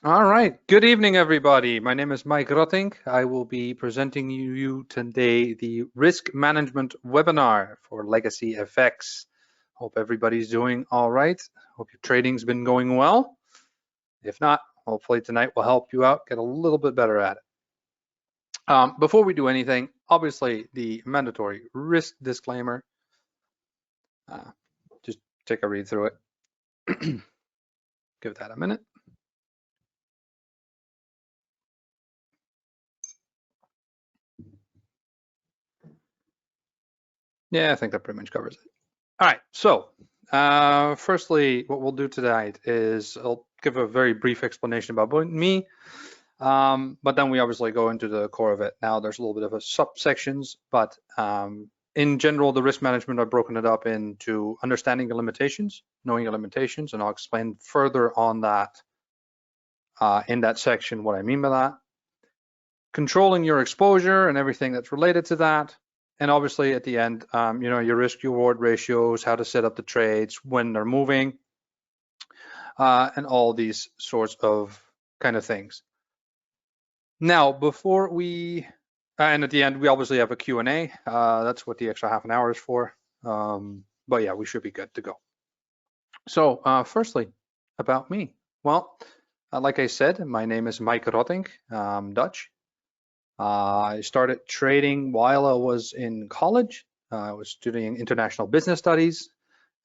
All right. Good evening, everybody. My name is Mike Rotting. I will be presenting you today the risk management webinar for LegacyFX. Hope everybody's doing all right. Hope your trading's been going well. If not, hopefully tonight will help you out, get a little bit better at it. Before we do anything, obviously the mandatory risk disclaimer. Just take a read through it. Give that a minute. Yeah, I think that pretty much covers it. All right, so firstly, what we'll do tonight is I'll give a very brief explanation about me, but then we obviously go into the core of it. Now there's a little bit of a subsections, but in general, the risk management, I've broken it up into understanding your limitations, knowing your limitations, and I'll explain further on that in that section what I mean by that. Controlling your exposure and everything that's related to that. And obviously at the end, your risk reward ratios, how to set up the trades when they're moving, and all these sorts of kind of things. Now, before we, and at the end, we obviously have a Q&A. That's what the extra half an hour is for. But yeah, we should be good to go. So firstly, about me. Well, like I said, my name is Mike Rotting. I'm Dutch. I started trading while I was in college. I was studying international business studies,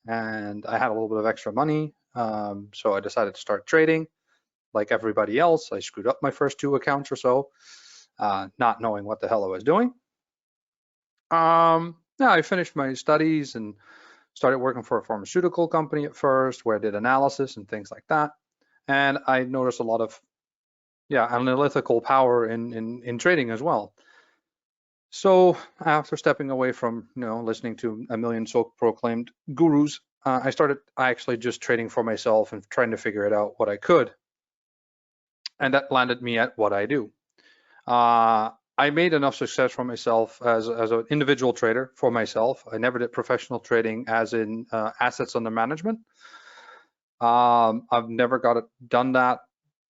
and I had a little bit of extra money. So I decided to start trading. Like everybody else, I screwed up my first 2 accounts or so, not knowing what the hell I was doing. Yeah, I finished my studies and started working for a pharmaceutical company at first, where I did analysis and things like that. And I noticed a lot of analytical power in trading as well. So after stepping away from listening to a million so-proclaimed gurus, I started actually just trading for myself and trying to figure it out what I could, and that landed me at what I do. I made enough success for myself as an individual trader for myself. I never did professional trading, as in assets under management. I've never done that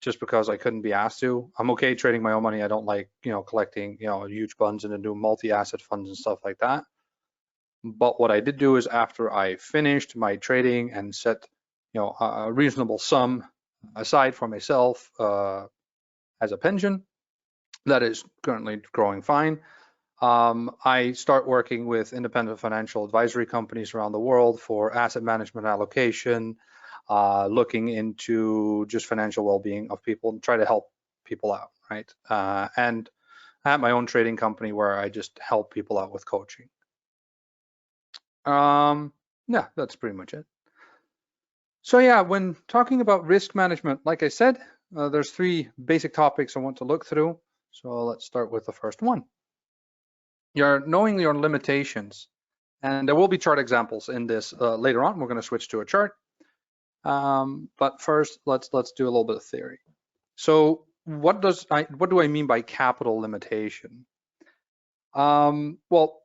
just because I couldn't be asked to. I'm okay trading my own money. I don't like, collecting, huge funds and then do multi-asset funds and stuff like that. But what I did do is after I finished my trading and set, a reasonable sum aside for myself as a pension, that is currently growing fine. I start working with independent financial advisory companies around the world for asset management allocation, looking into just financial well-being of people and try to help people out, right? And I have my own trading company where I just help people out with coaching. Yeah, that's pretty much it. So yeah, when talking about risk management, like I said, there's 3 basic topics I want to look through. So let's start with the first one. You're knowing your limitations. And there will be chart examples in this later on. We're going to switch to a chart. But first, let's do a little bit of theory. So what do I mean by capital limitation? Well,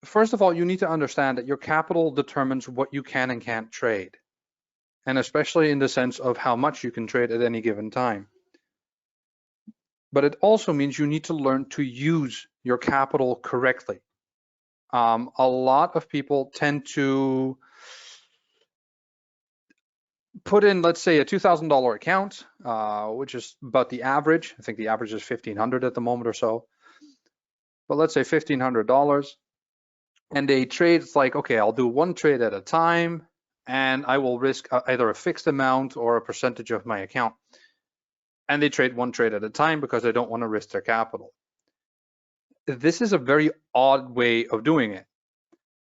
first of all, you need to understand that your capital determines what you can and can't trade, and especially in the sense of how much you can trade at any given time. But it also means you need to learn to use your capital correctly. A lot of people tend to put in, let's say, a $2,000 account, which is about the average. I think the average is $1,500 at the moment or so. But let's say $1,500, and they trade. It's like, okay, I'll do 1 trade at a time, and I will risk either a fixed amount or a percentage of my account. And they trade 1 trade at a time because they don't want to risk their capital. This is a very odd way of doing it.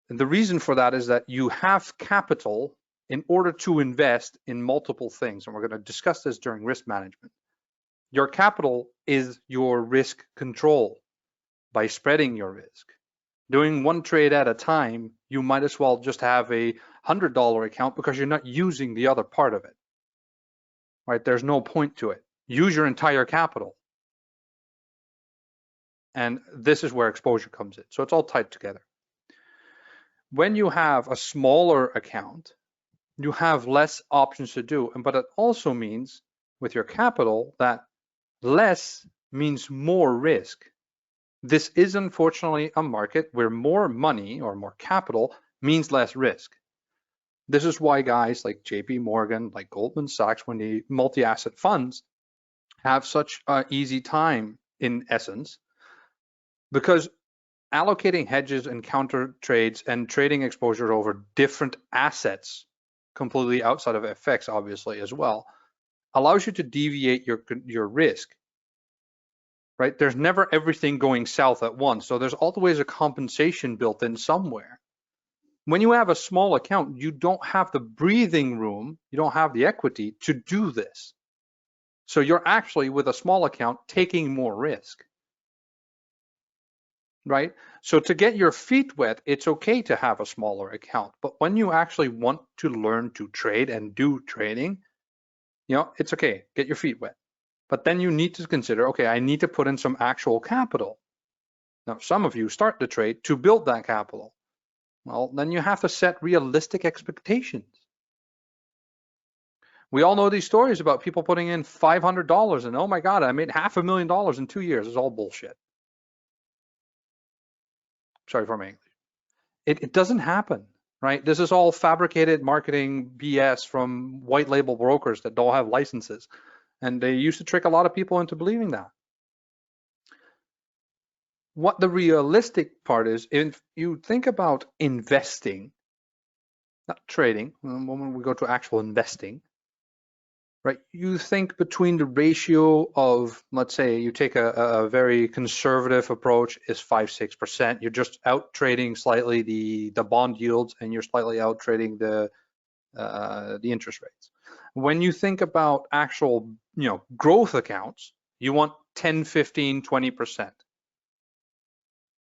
And the reason for that is that you have capital in order to invest in multiple things. And we're going to discuss this during risk management. Your capital is your risk control by spreading your risk. Doing 1 trade at a time, you might as well just have a $100 account because you're not using the other part of it, right? There's no point to it. Use your entire capital. And this is where exposure comes in. So it's all tied together. When you have a smaller account, you have less options to do. But it also means with your capital that less means more risk. This is unfortunately a market where more money or more capital means less risk. This is why guys like JP Morgan, like Goldman Sachs, when the multi-asset funds have such an easy time in essence, because allocating hedges and counter trades and trading exposure over different assets completely outside of FX obviously as well allows you to deviate your risk, right? There's never everything going south at once, so there's always a compensation built in somewhere. When you have a small account, you don't have the breathing room, you don't have the equity to do this. So you're actually, with a small account, taking more risk, right? So to get your feet wet, it's okay to have a smaller account. But when you actually want to learn to trade and do trading, it's okay, get your feet wet. But then you need to consider, okay, I need to put in some actual capital. Now, some of you start the trade to build that capital. Well, then you have to set realistic expectations. We all know these stories about people putting in $500 and, oh my God, I made $500,000 in 2 years. It's all bullshit. Sorry for my English. It doesn't happen, right? This is all fabricated marketing BS from white label brokers that don't have licenses. And they used to trick a lot of people into believing that. What the realistic part is, if you think about investing, not trading, when we go to actual investing, right? You think between the ratio of, let's say you take a very conservative approach is 5-6%. You're just out trading slightly the bond yields and you're slightly out trading the interest rates. When you think about actual, growth accounts, you want 10, 15, 20%.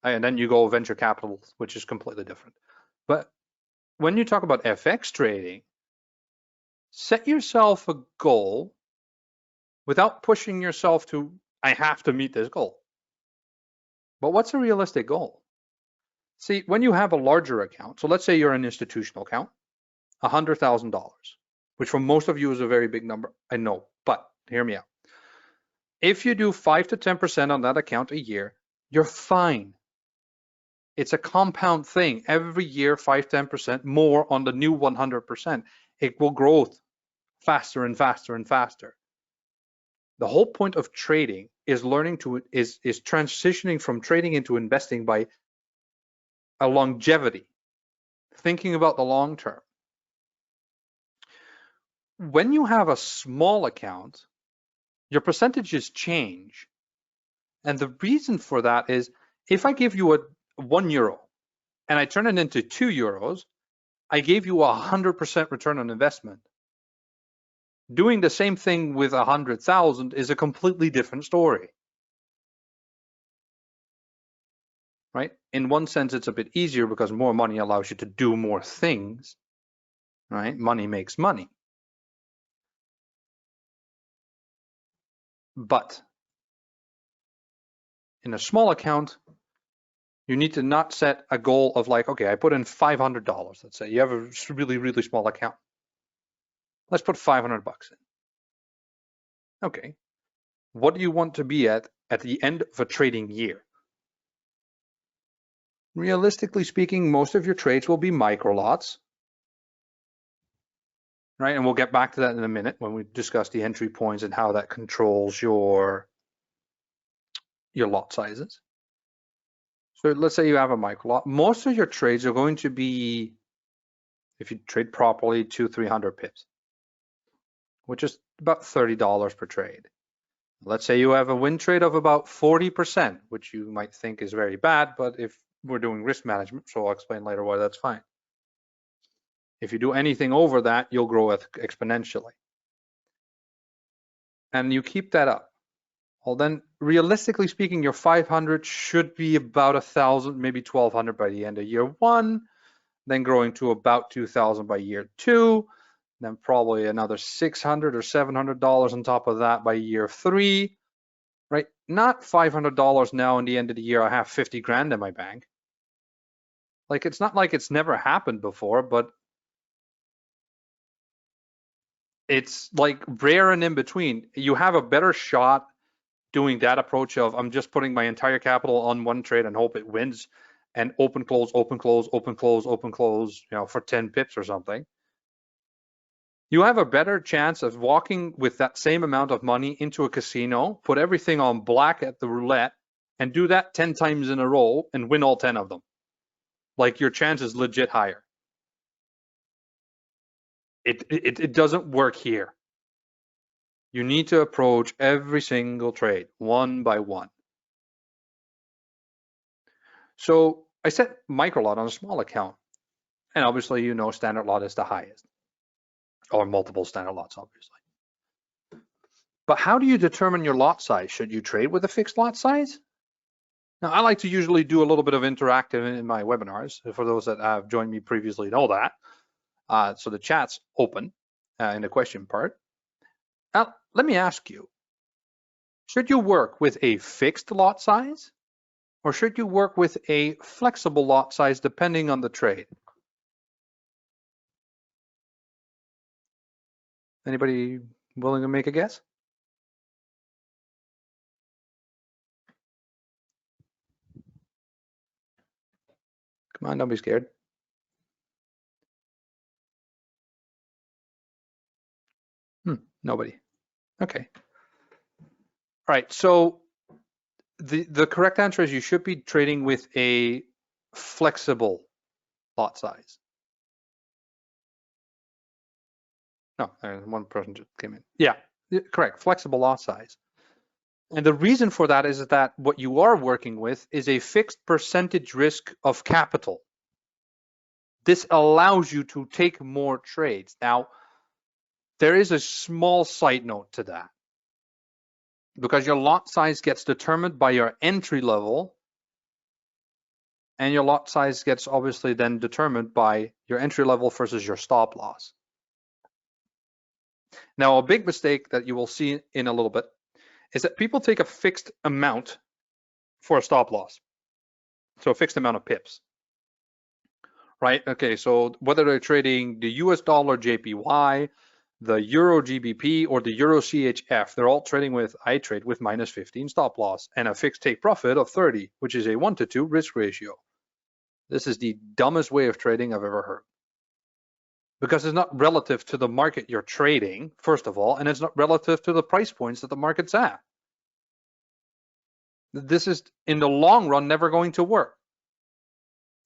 And then you go venture capital, which is completely different. But when you talk about FX trading, set yourself a goal without pushing yourself to, I have to meet this goal. But what's a realistic goal? See, when you have a larger account, so let's say you're an institutional account, $100,000, which for most of you is a very big number, I know, but hear me out. If you do 5 to 10% on that account a year, you're fine. It's a compound thing. Every year, 5, 10% more on the new 100%. It will grow faster and faster and faster. The whole point of trading is learning to is transitioning from trading into investing by a longevity, thinking about the long term. When you have a small account, your percentages change. And the reason for that is if I give you a €1 and I turn it into €2, I gave you 100% return on investment. Doing the same thing with 100,000 is a completely different story, right? In one sense, it's a bit easier because more money allows you to do more things, right? Money makes money. But in a small account, you need to not set a goal of like, okay, I put in $500. Let's say you have a really, really small account. Let's put $500 in. Okay, what do you want to be at the end of a trading year? Realistically speaking, most of your trades will be micro lots, right? And we'll get back to that in a minute when we discuss the entry points and how that controls your lot sizes. So let's say you have a micro lot. Most of your trades are going to be, if you trade properly, 200-300 pips, which is about $30 per trade. Let's say you have a win trade of about 40%, which you might think is very bad, but if we're doing risk management, so I'll explain later why that's fine. If you do anything over that, you'll grow exponentially. And you keep that up. Well, then realistically speaking, your 500 should be about 1,000, maybe 1,200 by the end of year 1, then growing to about 2,000 by year 2, then probably another $600 or $700 on top of that by year 3, right? Not $500 now in the end of the year, I have 50 grand in my bank. Like, it's not like it's never happened before, but It's like rare and in between. You have a better shot doing that approach of I'm just putting my entire capital on one trade and hope it wins, and open, close, open, close, open, close, open, close, for 10 pips or something. You have a better chance of walking with that same amount of money into a casino, put everything on black at the roulette, and do that 10 times in a row and win all 10 of them. Like, your chance is legit higher. It doesn't work here. You need to approach every single trade one by one. So I set micro lot on a small account, and obviously standard lot is the highest, or multiple standard lots, obviously. But how do you determine your lot size? Should you trade with a fixed lot size? Now, I like to usually do a little bit of interactive in my webinars. For those that have joined me previously know that. So the chat's open in the question part. Now, let me ask you, should you work with a fixed lot size, or should you work with a flexible lot size depending on the trade? Anybody willing to make a guess? Come on, don't be scared. Nobody. Okay. All right, so the correct answer is you should be trading with a flexible lot size. No, one person just came in. Yeah, correct, flexible lot size. And the reason for that is that what you are working with is a fixed percentage risk of capital. This allows you to take more trades. Now, there is a small side note to that, because your lot size gets determined by your entry level, and your lot size gets obviously then determined by your entry level versus your stop loss. Now, a big mistake that you will see in a little bit is that people take a fixed amount for a stop loss. So a fixed amount of pips, right? Okay, so whether they're trading the US dollar JPY, the Euro GBP, or the Euro CHF, they're all trading with, I trade with -15 stop loss and a fixed take profit of 30, which is a 1-to-2 risk ratio. This is the dumbest way of trading I've ever heard, because it's not relative to the market you're trading, first of all, and it's not relative to the price points that the market's at. This is, in the long run, never going to work,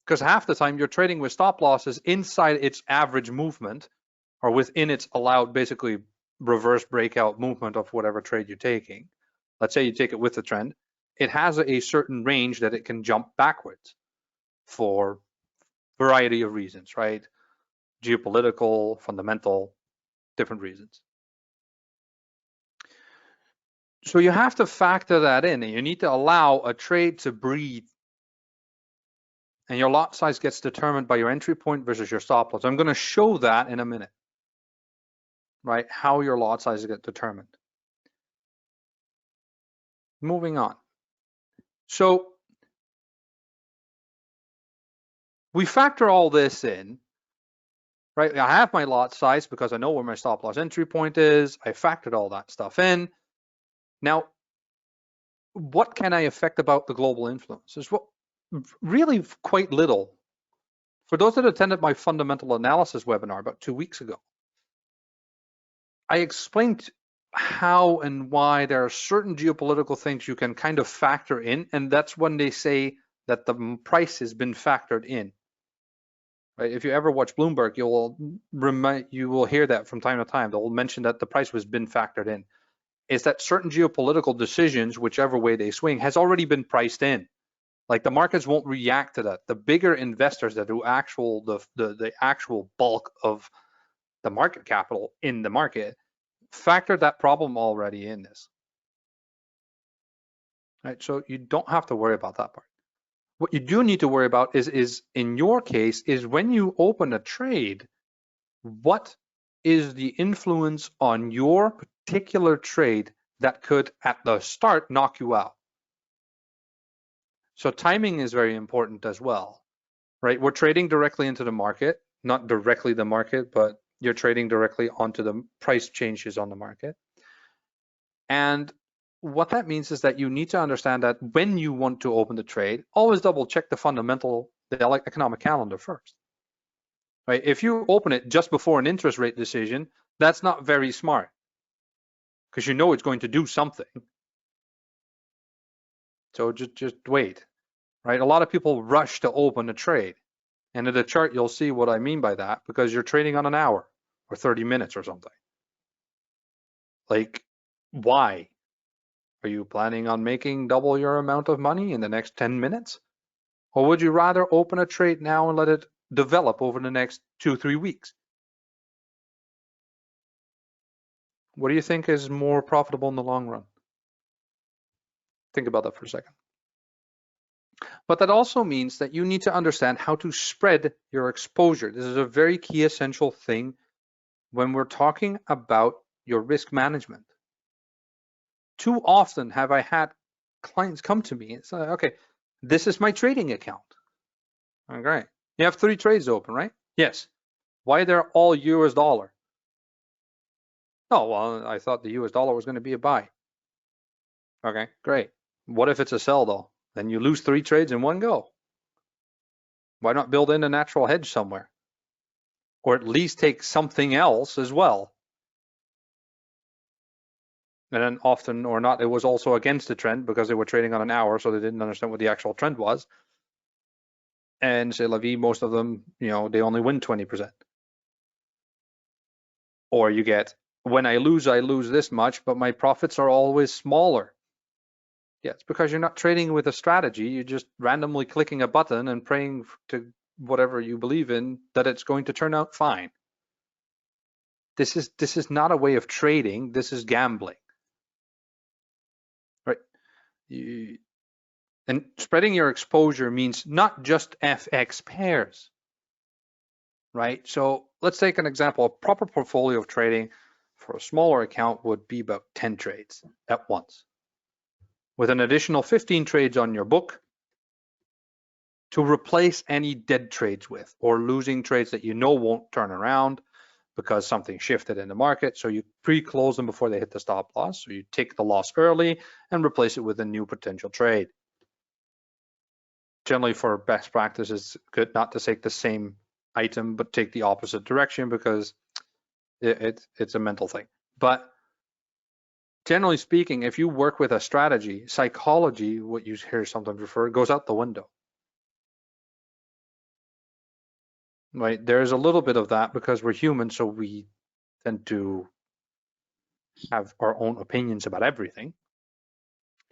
because half the time you're trading with stop losses inside its average movement, or within its allowed, basically, reverse breakout movement of whatever trade you're taking. Let's say you take it with the trend. It has a certain range that it can jump backwards for a variety of reasons, right? Geopolitical, fundamental, different reasons. So you have to factor that in, and you need to allow a trade to breathe. And your lot size gets determined by your entry point versus your stop loss. I'm going to show that in a minute, right? How your lot size gets determined. Moving on. So we factor all this in, right? I have my lot size because I know where my stop loss entry point is. I factored all that stuff in. Now, what can I affect about the global influences? Well, really quite little. For those that attended my fundamental analysis webinar about 2 weeks ago, I explained how and why there are certain geopolitical things you can kind of factor in, and that's when they say that the price has been factored in. Right? If you ever watch Bloomberg, you will hear that from time to time. They'll mention that the price has been factored in. Is that certain geopolitical decisions, whichever way they swing, has already been priced in. Like, the markets won't react to that. The bigger investors that do the actual bulk of the market capital in the market factor that problem already in this. Right? So you don't have to worry about that part. What you do need to worry about is in your case, is when you open a trade, what is the influence on your particular trade that could at the start knock you out? So timing is very important as well, right? We're trading directly into the market, not directly the market, but You're trading directly onto the price changes on the market. And what that means is that you need to understand that when you want to open the trade, always double check the economic calendar first. Right? If you open it just before an interest rate decision, that's not very smart because you know it's going to do something. So just wait, right? A lot of people rush to open a trade. And in the chart, you'll see what I mean by that because you're trading on an hour or 30 minutes or something. Like, why? Are you planning on making double your amount of money in the next 10 minutes? Or would you rather open a trade now and let it develop over the next 2-3 weeks? What do you think is more profitable in the long run? Think about that for a second. But that also means that you need to understand how to spread your exposure. This is a very key essential thing when we're talking about your risk management. Too often have I had clients come to me and say, okay, this is my trading account. Okay, you have 3 trades open, right? Yes. Why they're all US dollar? Oh, well, I thought the US dollar was going to be a buy. Okay, great. What if it's a sell though? Then you lose 3 trades in one go. Why not build in a natural hedge somewhere? Or at least take something else as well. And then often or not, it was also against the trend because they were trading on an hour, so they didn't understand what the actual trend was. And say la vie, most of them, they only win 20%. Or you get, when I lose this much, but my profits are always smaller. Yeah, it's because you're not trading with a strategy. You're just randomly clicking a button and praying to whatever you believe in that it's going to turn out fine. This is not a way of trading. This is gambling, right? And spreading your exposure means not just FX pairs, right? So let's take an example. A proper portfolio of trading for a smaller account would be about 10 trades at once, with an additional 15 trades on your book to replace any dead trades with, or losing trades that you know won't turn around because something shifted in the market. So you pre-close them before they hit the stop loss. So you take the loss early and replace it with a new potential trade. Generally, for best practice, it's good not to take the same item, but take the opposite direction because it's a mental thing. But generally speaking, if you work with a strategy, psychology, what you hear sometimes referred, goes out the window. Right? There's a little bit of that because we're human, so we tend to have our own opinions about everything,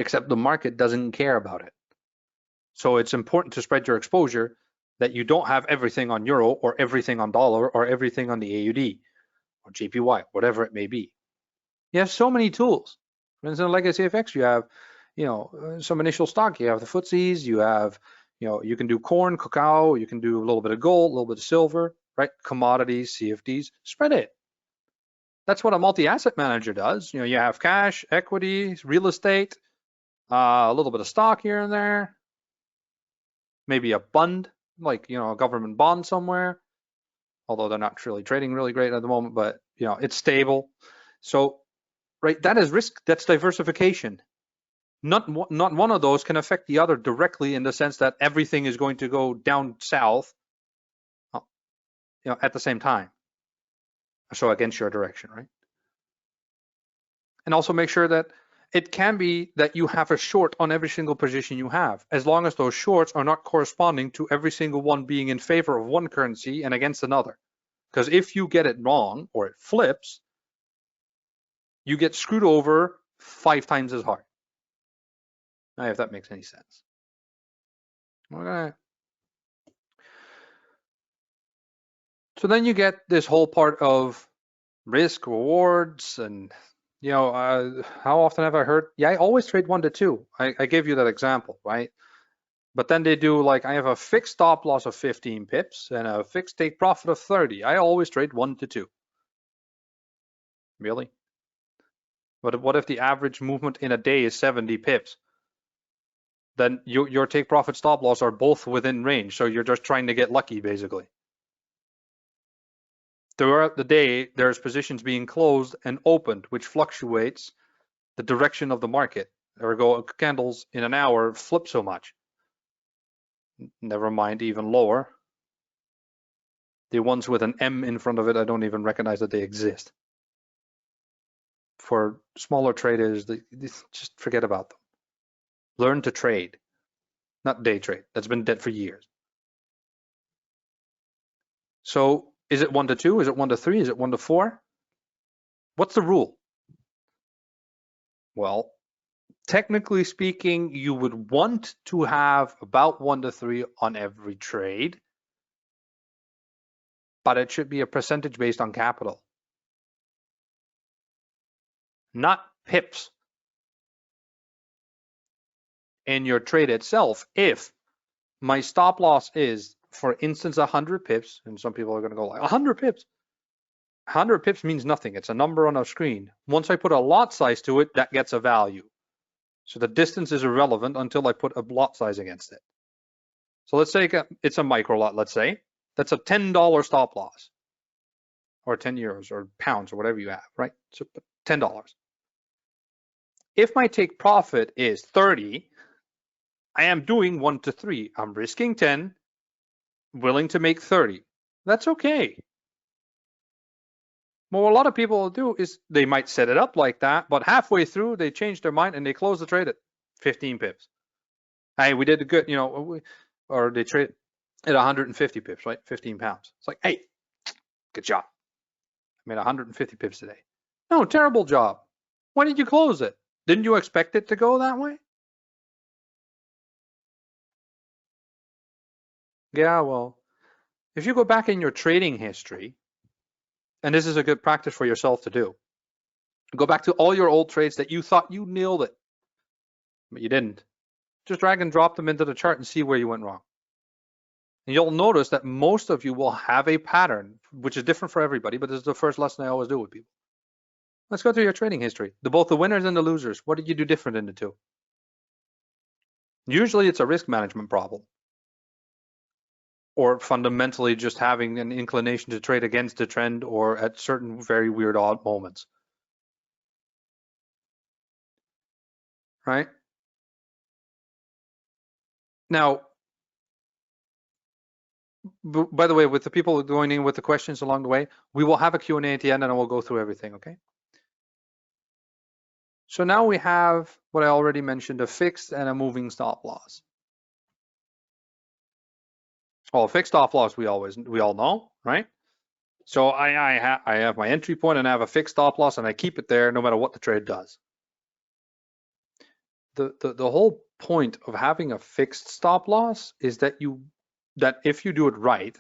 except the market doesn't care about it. So it's important to spread your exposure that you don't have everything on euro or everything on dollar or everything on the AUD or JPY, whatever it may be. You have so many tools. For instance, in LegacyFX, you have, some initial stock. You have the footsies. You have, you can do corn, cacao. You can do a little bit of gold, a little bit of silver, right? Commodities, CFDs. Spread it. That's what a multi-asset manager does. You have cash, equity, real estate, a little bit of stock here and there, maybe a bond, like a government bond somewhere. Although they're not really trading really great at the moment, but it's stable. So, right, that is risk. That's diversification. Not one of those can affect the other directly in the sense that everything is going to go down south, at the same time. So against your direction, right? And also make sure that it can be that you have a short on every single position you have, as long as those shorts are not corresponding to every single one being in favor of one currency and against another. Because if you get it wrong or it flips, you get screwed over 5 times as hard. Now, if that makes any sense. Okay. So then you get this whole part of risk, rewards, and how often have I heard? Yeah, I always trade 1 to 2. I gave you that example, right? But then they do like, I have a fixed stop loss of 15 pips and a fixed take profit of 30. I always trade 1 to 2. Really? But what if the average movement in a day is 70 pips? Then your take profit stop loss are both within range. So you're just trying to get lucky, basically. throughout the day, there's positions being closed and opened, which fluctuates the direction of the market. Ergo, candles in an hour flip so much. Never mind even lower. The ones with an M in front of it, I don't even recognize that they exist. For smaller traders, just forget about them. Learn to trade, not day trade. That's been dead for years. So is it 1 to 2? Is it 1 to 3? Is it 1 to 4? What's the rule? Well, technically speaking, you would want to have about 1 to 3 on every trade, but it should be a percentage based on capital, not pips in your trade itself. If my stop loss is, for instance, 100 pips, and some people are going to go like 100 pips. 100 pips means nothing. It's a number on a screen. Once I put a lot size to it, that gets a value. So the distance is irrelevant until I put a lot size against it. So let's say it's a micro lot, let's say. That's a $10 stop loss, or 10 euros or pounds or whatever you have, right? So $10. If my take profit is 30, I am doing 1 to 3. I'm risking 10, willing to make 30. That's okay. Well, what a lot of people will do is they might set it up like that, but halfway through they change their mind and they close the trade at 15 pips. Hey, we did a good, or they trade at 150 pips, right? 15 pounds. It's like, hey, good job. I made 150 pips today. No, terrible job. Why did you close it? Didn't you expect it to go that way? Yeah, well, if you go back in your trading history, and this is a good practice for yourself to do, go back to all your old trades that you thought you nailed it, but you didn't. Just drag and drop them into the chart and see where you went wrong. And you'll notice that most of you will have a pattern, which is different for everybody, but this is the first lesson I always do with people. Let's go through your trading history. Both the winners and the losers. What did you do different in the two? Usually it's a risk management problem, or fundamentally just having an inclination to trade against the trend or at certain very weird odd moments. Right? Now, by the way, with the people going in with the questions along the way, we will have a Q&A at the end and I will go through everything, okay? So now we have what I already mentioned, a fixed and a moving stop loss. Well, a fixed stop loss we all know, right? So I have my entry point and I have a fixed stop loss and I keep it there no matter what the trade does. The whole point of having a fixed stop loss is that if you do it right,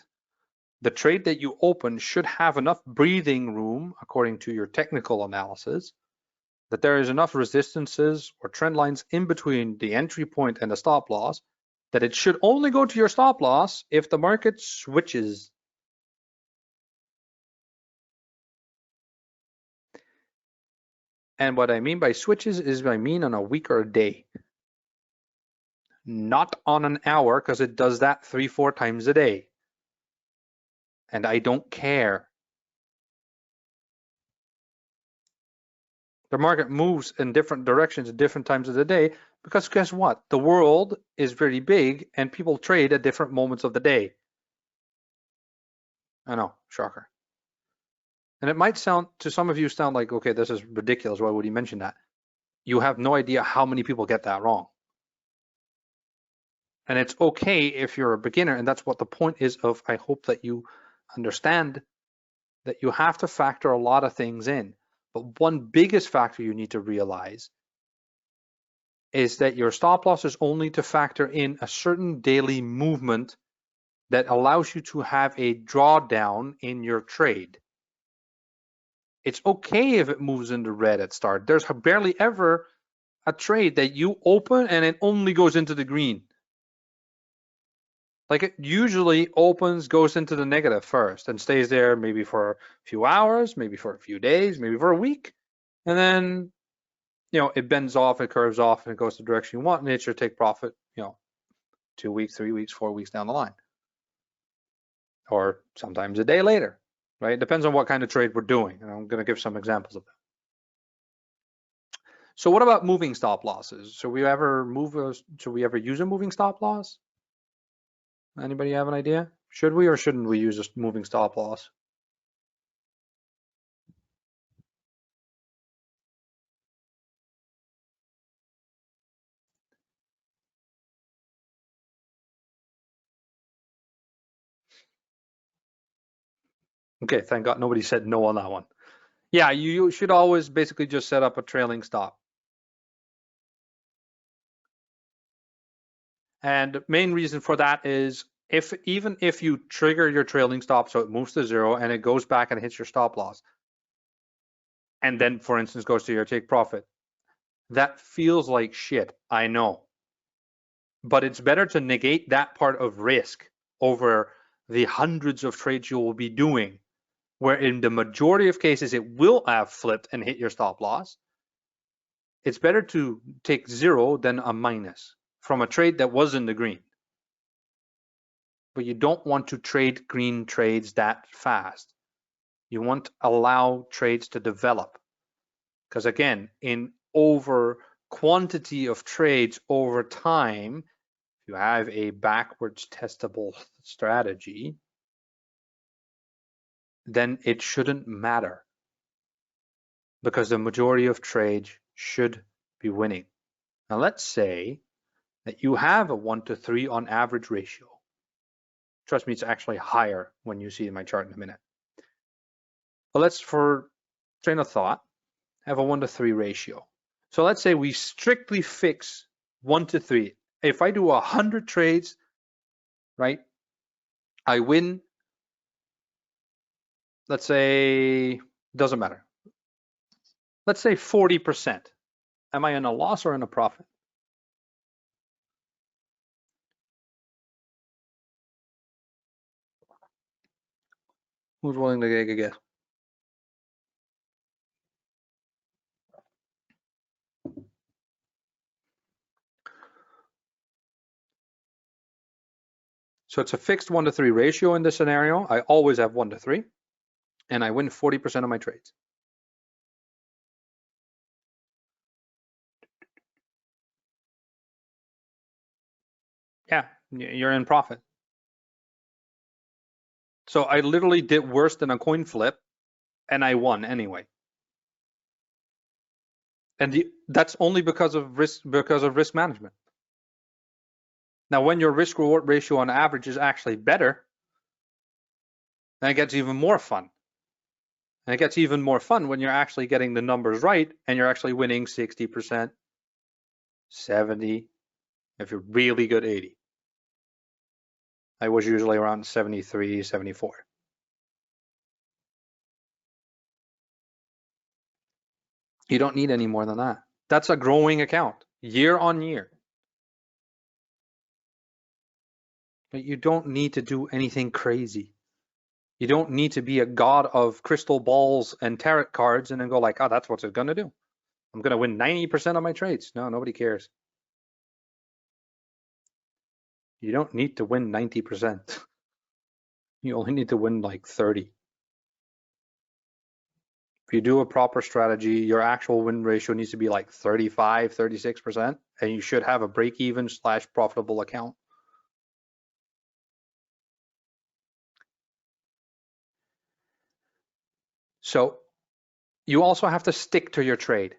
the trade that you open should have enough breathing room, according to your technical analysis, that there is enough resistances or trend lines in between the entry point and the stop loss, that it should only go to your stop loss if the market switches. And what I mean by switches is I mean on a week or a day, not on an hour, because it does that 3-4 times a day. And I don't care. The market moves in different directions at different times of the day because guess what? The world is very big and people trade at different moments of the day. I know, shocker. And it might sound, to some of you, sound like, okay, this is ridiculous. Why would he mention that? You have no idea how many people get that wrong. And it's okay if you're a beginner, and that's what the point is of, I hope that you understand that you have to factor a lot of things in. But one biggest factor you need to realize is that your stop loss is only to factor in a certain daily movement that allows you to have a drawdown in your trade. It's okay if it moves into red at start. There's barely ever a trade that you open and it only goes into the green. Like it usually opens, goes into the negative first and stays there maybe for a few hours, maybe for a few days, maybe for a week. And then, it bends off, it curves off and it goes the direction you want and it should take profit, 2 weeks, 3 weeks, 4 weeks down the line. Or sometimes a day later. right? It depends on what kind of trade we're doing. And I'm going to give some examples of that. So what about moving stop losses? Should we ever use a moving stop loss? Anybody have an idea? Should we or shouldn't we use a moving stop loss? Okay, thank God nobody said no on that one. Yeah, you should always basically just set up a trailing stop. And the main reason for that is even if you trigger your trailing stop so it moves to 0 and it goes back and hits your stop loss, and then for instance goes to your take profit, that feels like shit, I know. But it's better to negate that part of risk over the hundreds of trades you will be doing, where in the majority of cases it will have flipped and hit your stop loss. It's better to take 0 than a minus from a trade that was in the green. But you don't want to trade green trades that fast. You want to allow trades to develop. Because again, in over quantity of trades over time, if you have a backwards testable strategy, then it shouldn't matter because the majority of trades should be winning. Now let's say that you have a 1-to-3 on average ratio. Trust me, it's actually higher when you see my chart in a minute. But let's, for train of thought, have a 1-to-3 ratio. So let's say we strictly fix 1-to-3. If I do 100 trades, right, I win, let's say, doesn't matter. Let's say 40%. Am I in a loss or in a profit? Who's willing to take a guess? So it's a fixed 1-to-3 ratio in this scenario. I always have 1-to-3, and I win 40% of my trades. Yeah, you're in profit. So I literally did worse than a coin flip, and I won anyway. And that's only because of risk management. Now, when your risk reward ratio on average is actually better, then it gets even more fun. And it gets even more fun when you're actually getting the numbers right and you're actually winning 60%, 70, if you're really good, 80. I was usually around 73, 74. You don't need any more than that. That's a growing account year on year. But you don't need to do anything crazy. You don't need to be a god of crystal balls and tarot cards and then go like, oh, that's what it's going to do. I'm going to win 90% of my trades. No, nobody cares. You don't need to win 90%. You only need to win like 30. If you do a proper strategy, your actual win ratio needs to be like 35, 36%, and you should have a break-even / profitable account. So you also have to stick to your trade,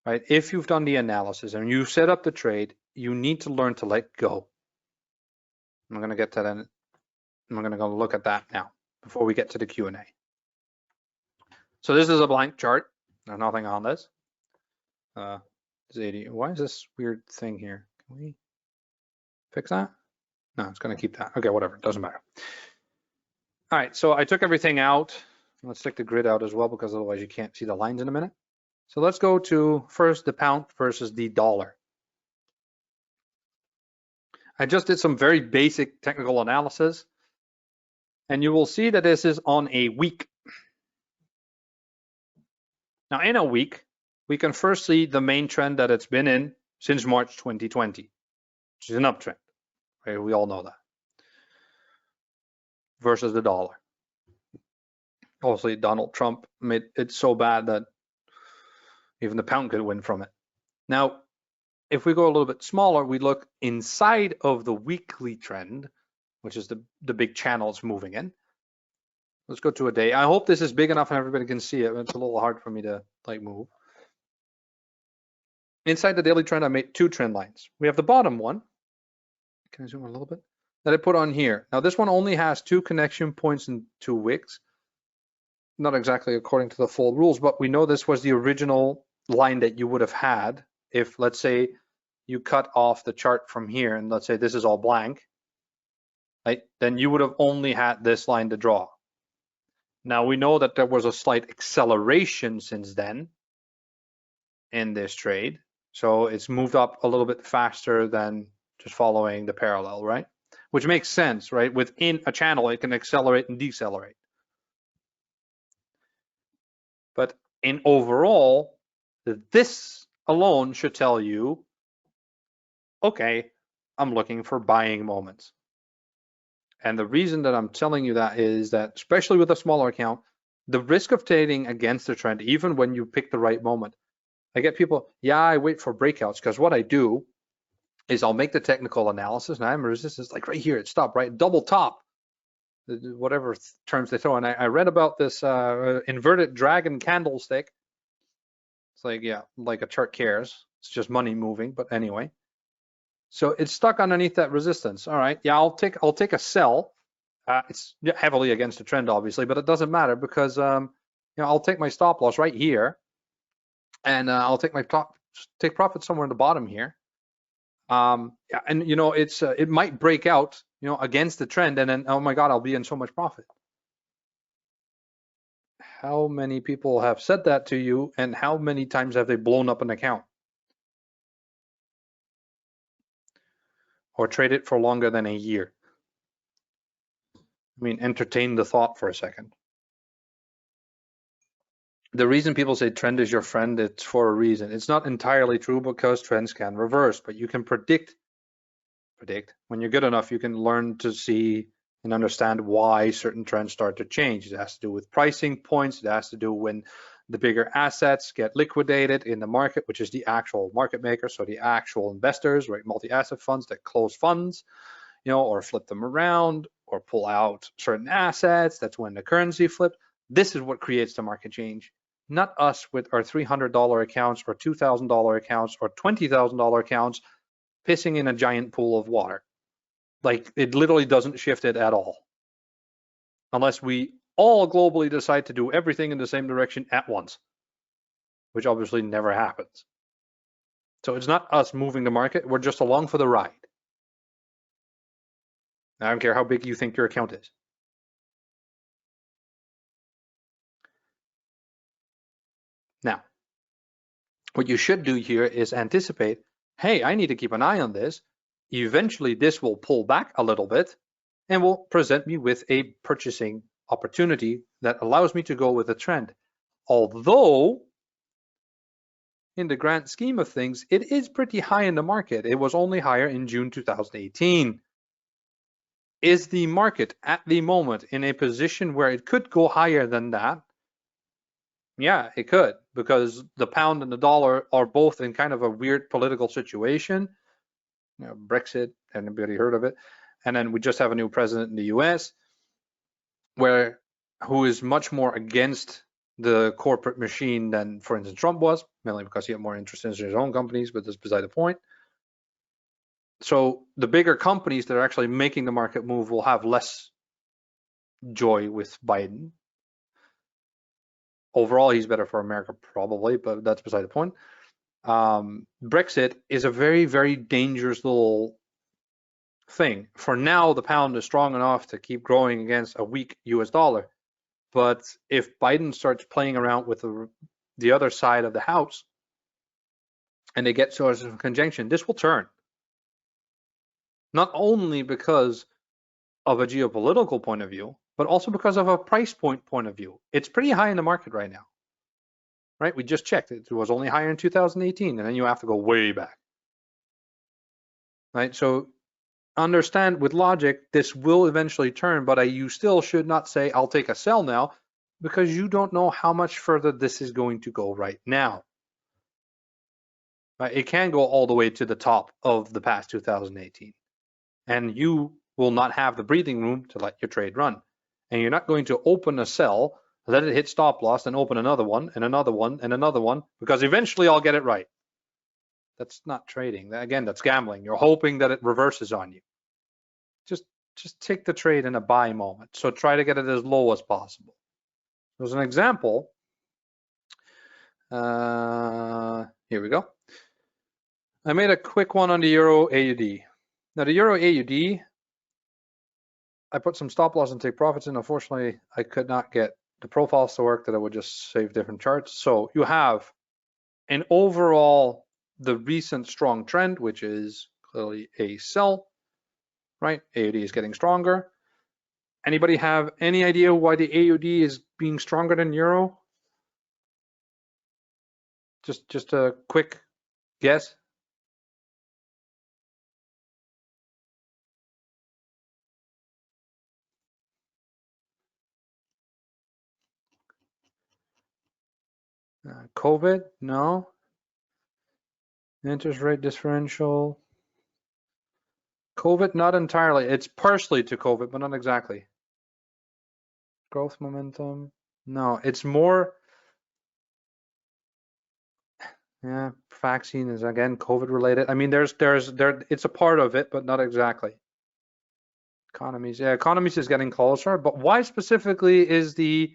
right? If you've done the analysis and you set up the trade, you need to learn to let go. I'm going to get to that. I'm going to go look at that now before we get to the Q&A. So this is a blank chart. There's nothing on this. Why is this weird thing here? Can we fix that? No, it's going to keep that. Okay, whatever. Doesn't matter. All right, so I took everything out. Let's take the grid out as well because otherwise you can't see the lines in a minute. So let's go to first the pound versus the dollar. I just did some very basic technical analysis, and you will see that this is on a week. Now, in a week, we can first see the main trend that it's been in since March 2020, which is an uptrend. Right? We all know that. Versus the dollar. Obviously, Donald Trump made it so bad that even the pound could win from it. Now, if we go a little bit smaller, we look inside of the weekly trend, which is the big channel it's moving in. Let's go to a day. I hope this is big enough and everybody can see it. It's a little hard for me to like move. Inside the daily trend, I made two trend lines. We have the bottom one. Can I zoom in a little bit? That I put on here. Now this one only has two connection points and two wicks. Not exactly according to the full rules, but we know this was the original line that you would have had if, let's say, you cut off the chart from here and let's say this is all blank, right? Then you would have only had this line to draw. Now we know that there was a slight acceleration since then in this trade. So it's moved up a little bit faster than just following the parallel, right? Which makes sense, right? Within a channel, it can accelerate and decelerate. But in overall, this alone should tell you, okay, I'm looking for buying moments. And the reason that I'm telling you that is that, especially with a smaller account, the risk of trading against the trend, even when you pick the right moment, I get people, yeah, I wait for breakouts, because what I do is I'll make the technical analysis and I'm resistance, like right here, it stopped, right? Double top, whatever terms they throw. And I read about this inverted dragon candlestick. It's like, yeah, like a chart cares. It's just money moving, but anyway. So it's stuck underneath that resistance. All right, yeah, I'll take a sell. It's heavily against the trend, obviously, but it doesn't matter because I'll take my stop loss right here, and I'll take my take profit somewhere in the bottom here. And it might break out, against the trend, and then oh my God, I'll be in so much profit. How many people have said that to you, and how many times have they blown up an account? Or trade it for longer than a year? I mean, entertain the thought for a second. The reason people say trend is your friend, it's for a reason. It's not entirely true because trends can reverse, but you can predict. When you're good enough, you can learn to see and understand why certain trends start to change. It has to do with pricing points. It has to do when the bigger assets get liquidated in the market, which is the actual market maker, so the actual investors, right? Multi-asset funds that close funds, or flip them around or pull out certain assets. That's when the currency flipped. This is what creates the market change, not us with our $300 accounts or $2,000 accounts or $20,000 accounts pissing in a giant pool of water. Like, it literally doesn't shift it at all. Unless we all globally decide to do everything in the same direction at once, which obviously never happens. So it's not us moving the market, we're just along for the ride. I don't care how big you think your account is. Now, what you should do here is anticipate, hey, I need to keep an eye on this. Eventually, this will pull back a little bit and will present me with a purchasing opportunity that allows me to go with a trend. Although, in the grand scheme of things, it is pretty high in the market. It was only higher in June 2018. Is the market at the moment in a position where it could go higher than that? Yeah, it could, because the pound and the dollar are both in kind of a weird political situation. Brexit, anybody heard of it? And then we just have a new president in the US who is much more against the corporate machine than, for instance, Trump was, mainly because he had more interest in his own companies, but that's beside the point. So the bigger companies that are actually making the market move will have less joy with Biden. Overall, he's better for America, probably, but that's beside the point. Brexit is a very, very dangerous little thing. For now, the pound is strong enough to keep growing against a weak US dollar. But if Biden starts playing around with the other side of the house and they get sort of conjunction, this will turn. Not only because of a geopolitical point of view, but also because of a price point of view. It's pretty high in the market right now, right? We just checked. It was only higher in 2018, and then you have to go way back, right? So understand with logic, this will eventually turn, but you still should not say, I'll take a sell now, because you don't know how much further this is going to go right now. Right? It can go all the way to the top of the past 2018, and you will not have the breathing room to let your trade run. And you're not going to open a sell, let it hit stop loss, and open another one and another one and another one, because eventually I'll get it right. That's not trading. Again, that's gambling. You're hoping that it reverses on you. Just take the trade in a buy moment. So try to get it as low as possible. As an example, here we go. I made a quick one on the Euro AUD. Now the Euro AUD, I put some stop loss and take profits in. Unfortunately, I could not get the profiles to work that I would just save different charts. So you have an overall, the recent strong trend, which is clearly a sell, right? AUD is getting stronger. Anybody have any idea why the AUD is being stronger than Euro? Just a quick guess. COVID? No. Interest rate differential. COVID? Not entirely. It's partially to COVID, but not exactly. Growth momentum? No, it's more. Yeah, vaccine is again COVID related. I mean, it's a part of it, but not exactly. Economies, yeah, economies is getting closer, but why specifically is the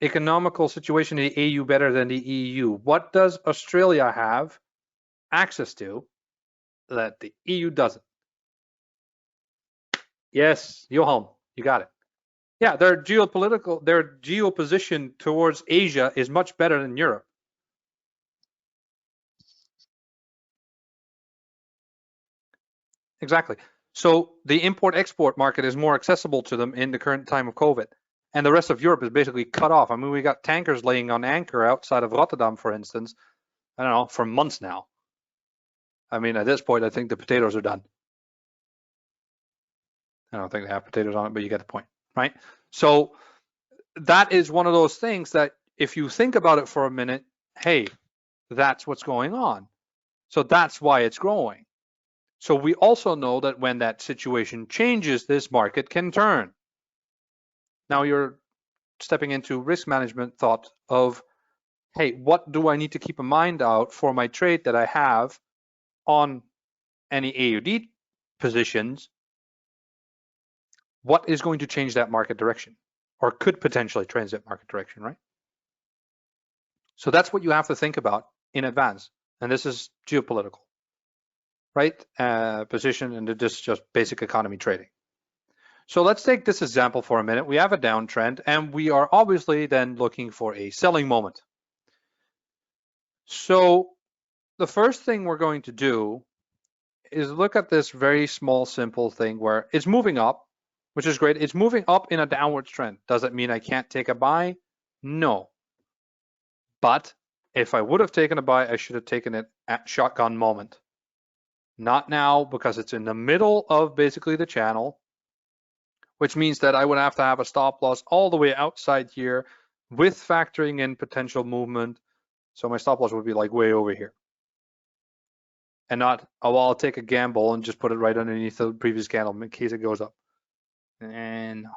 economical situation in the AU better than the EU? What does Australia have access to that the EU doesn't? Yes, Johan, you got it. Yeah, their geoposition towards Asia is much better than Europe. Exactly. So the import-export market is more accessible to them in the current time of COVID. And the rest of Europe is basically cut off. I mean, we got tankers laying on anchor outside of Rotterdam, for instance, I don't know, for months now. I mean, at this point, I think the potatoes are done. I don't think they have potatoes on it, but you get the point, right? So that is one of those things that if you think about it for a minute, hey, that's what's going on. So that's why it's growing. So we also know that when that situation changes, this market can turn. Now you're stepping into risk management thought of, hey, what do I need to keep in mind out for my trade that I have on any AUD positions? What is going to change that market direction or could potentially change that market direction, right? So that's what you have to think about in advance. And this is geopolitical, right? Position, and this is just basic economy trading. So let's take this example for a minute. We have a downtrend and we are obviously then looking for a selling moment. So the first thing we're going to do is look at this very small, simple thing where it's moving up, which is great. It's moving up in a downward trend. Does it mean I can't take a buy? No. But if I would have taken a buy, I should have taken it at shotgun moment. Not now, because it's in the middle of basically the channel, which means that I would have to have a stop loss all the way outside here with factoring in potential movement. So my stop loss would be like way over here. And not, oh, well, I'll take a gamble and just put it right underneath the previous candle in case it goes up. And no,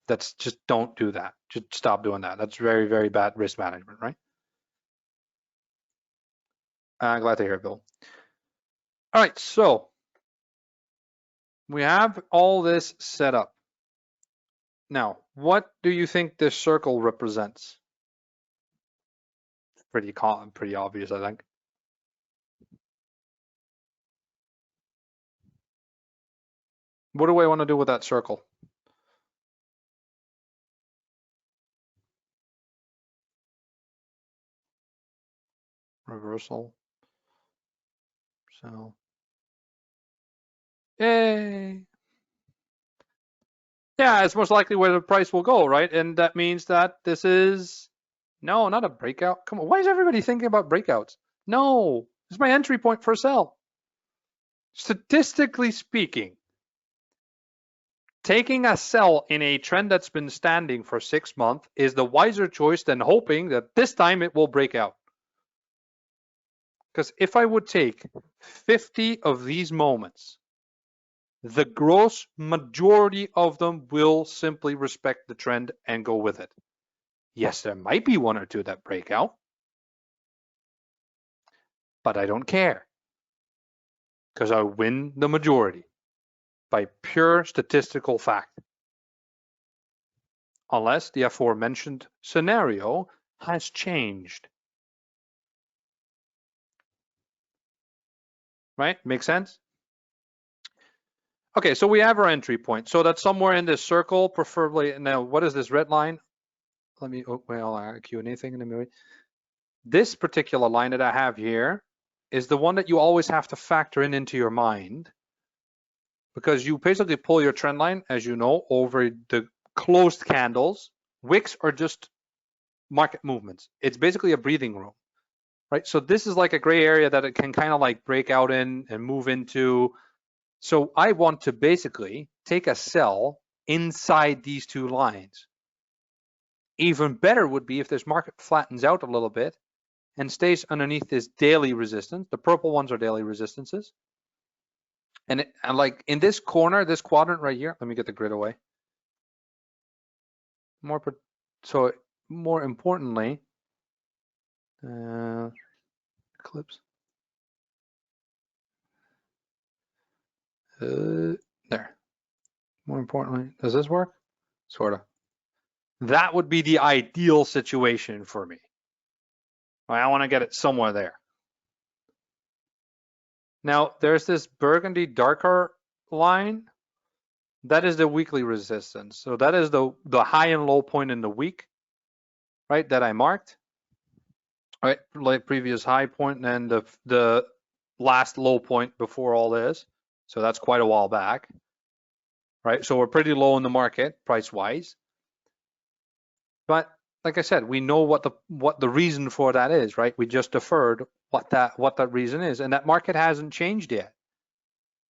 that's just, don't do that. Just stop doing that. That's very, very bad risk management, right? Glad to hear it, Bill. All right, so we have all this set up. Now, what do you think this circle represents? Pretty obvious, I think. What do I want to do with that circle? Reversal. So, yay. Yeah, it's most likely where the price will go, right? And that means that this is, no, not a breakout. Come on, why is everybody thinking about breakouts? No, it's my entry point for a sell. Statistically speaking, taking a sell in a trend that's been standing for 6 months is the wiser choice than hoping that this time it will break out. Because if I would take 50 of these moments, the gross majority of them will simply respect the trend and go with it. Yes, there might be one or two that break out, but I don't care because I win the majority by pure statistical fact. Unless the aforementioned scenario has changed. Right? Make sense? Okay, so we have our entry point. So that's somewhere in this circle, preferably. Now, what is this red line? Let me, oh, well, I'll Q&A thing in a minute. This particular line that I have here is the one that you always have to factor in into your mind, because you basically pull your trend line, as you know, over the closed candles. Wicks are just market movements. It's basically a breathing room, right? So this is like a gray area that it can kind of like break out in and move into. So I want to basically take a sell inside these two lines. Even better would be if this market flattens out a little bit and stays underneath this daily resistance. The purple ones are daily resistances. And like in this corner, this quadrant right here, let me get the grid away. So more importantly, clips. There. More importantly, does this work? Sort of. That would be the ideal situation for me. I want to get it somewhere there. Now, there's this burgundy darker line. That is the weekly resistance. So that is the high and low point in the week, right, that I marked. Right, like previous high point and then the last low point before all this. So that's quite a while back. Right, so we're pretty low in the market price-wise. But like I said, we know what the reason for that is, right? We just deferred what that reason is, and that market hasn't changed yet.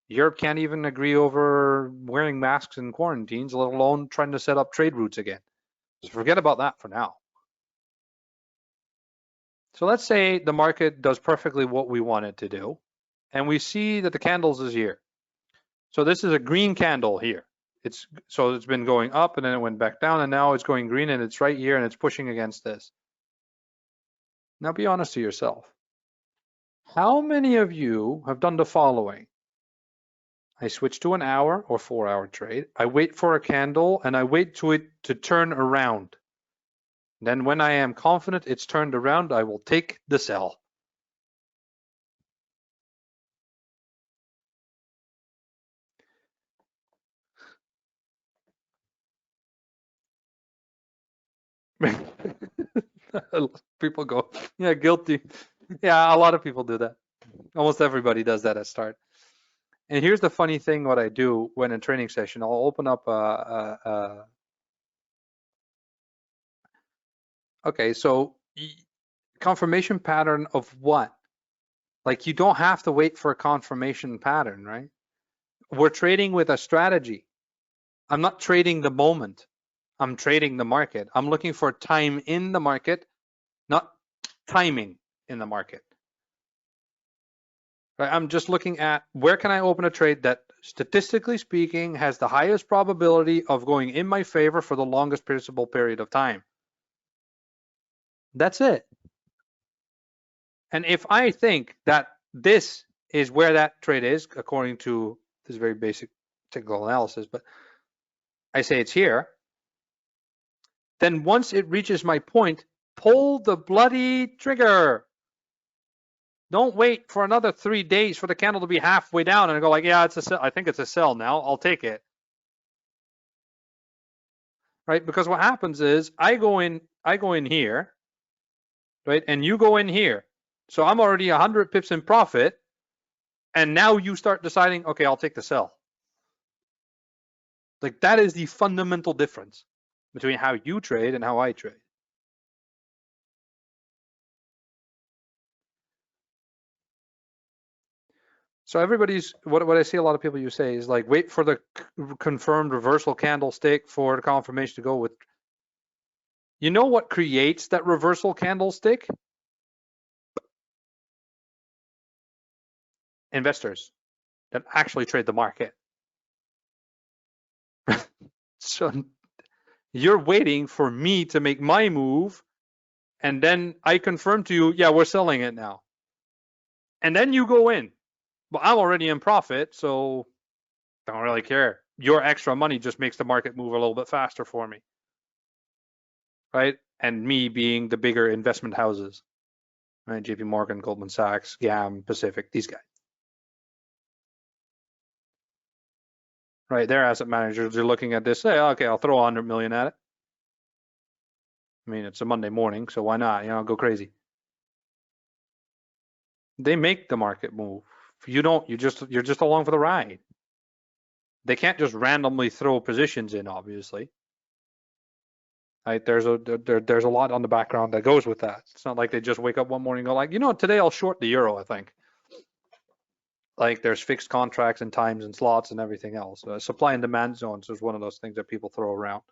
Europe can't even agree over wearing masks in quarantines, let alone trying to set up trade routes again. So forget about that for now. So let's say the market does perfectly what we want it to do, and we see that the candles is here. So this is a green candle here. It's been going up and then it went back down and now it's going green and it's right here and it's pushing against this. Now be honest to yourself. How many of you have done the following? I switch to an hour or 4-hour trade. I wait for a candle and I wait to it to turn around. Then when I am confident it's turned around, I will take the sell. People go, yeah, guilty. Yeah, a lot of people do that. Almost everybody does that at start. And here's the funny thing, what I do when in training session, I'll open up okay, so confirmation pattern of what? Like you don't have to wait for a confirmation pattern, right? We're trading with a strategy. I'm not trading the moment. I'm trading the market. I'm looking for time in the market, not timing in the market. Right? I'm just looking at where can I open a trade that statistically speaking has the highest probability of going in my favor for the longest possible period of time. That's it. And if I think that this is where that trade is, according to this very basic technical analysis, but I say it's here, then once it reaches my point, pull the bloody trigger. Don't wait for another 3 days for the candle to be halfway down and go like, yeah, it's a sell. I think it's a sell now. I'll take it. Right? Because what happens is I go in here, right? And you go in here. So I'm already 100 pips in profit. And now you start deciding, okay, I'll take the sell. Like that is the fundamental difference between how you trade and how I trade. So everybody's, what I see a lot of people you say is like, wait for the confirmed reversal candlestick for the confirmation to go with. You know what creates that reversal candlestick? Investors that actually trade the market. So you're waiting for me to make my move, and then I confirm to you, yeah, we're selling it now. And then you go in. Well, I'm already in profit, so don't really care. Your extra money just makes the market move a little bit faster for me, right? And me being the bigger investment houses, right? JP Morgan, Goldman Sachs, GAM, Pacific, these guys, right? They're asset managers. They're looking at this, say, okay, I'll throw 100 million at it. I mean, it's a Monday morning, so why not? You know, go crazy. They make the market move. You don't. You're just along for the ride. They can't just randomly throw positions in, obviously. Right? There's a lot on the background that goes with that. It's not like they just wake up one morning and go like, you know, today I'll short the euro. I think. Like there's fixed contracts and times and slots and everything else. Supply and demand zones is one of those things that people throw around.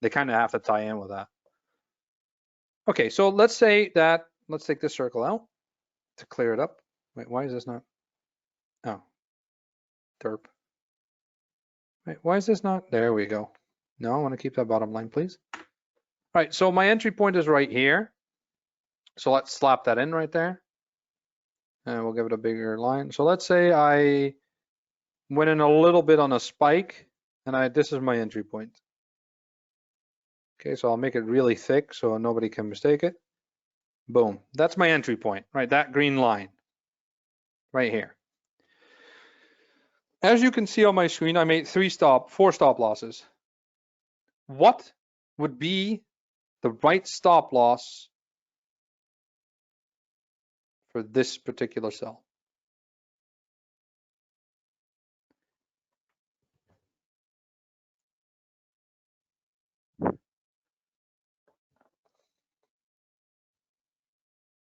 They kind of have to tie in with that. Okay, so let's say that, let's take this circle out to clear it up. Wait, why is this not? Oh, derp. Wait, why is this not? There we go. No, I want to keep that bottom line, please. All right, so my entry point is right here. So let's slap that in right there. And we'll give it a bigger line. So let's say I went in a little bit on a spike, and this is my entry point. Okay, so I'll make it really thick so nobody can mistake it. Boom, that's my entry point, right? That green line right here. As you can see on my screen, I made 4 stop losses. What would be the right stop loss for this particular cell?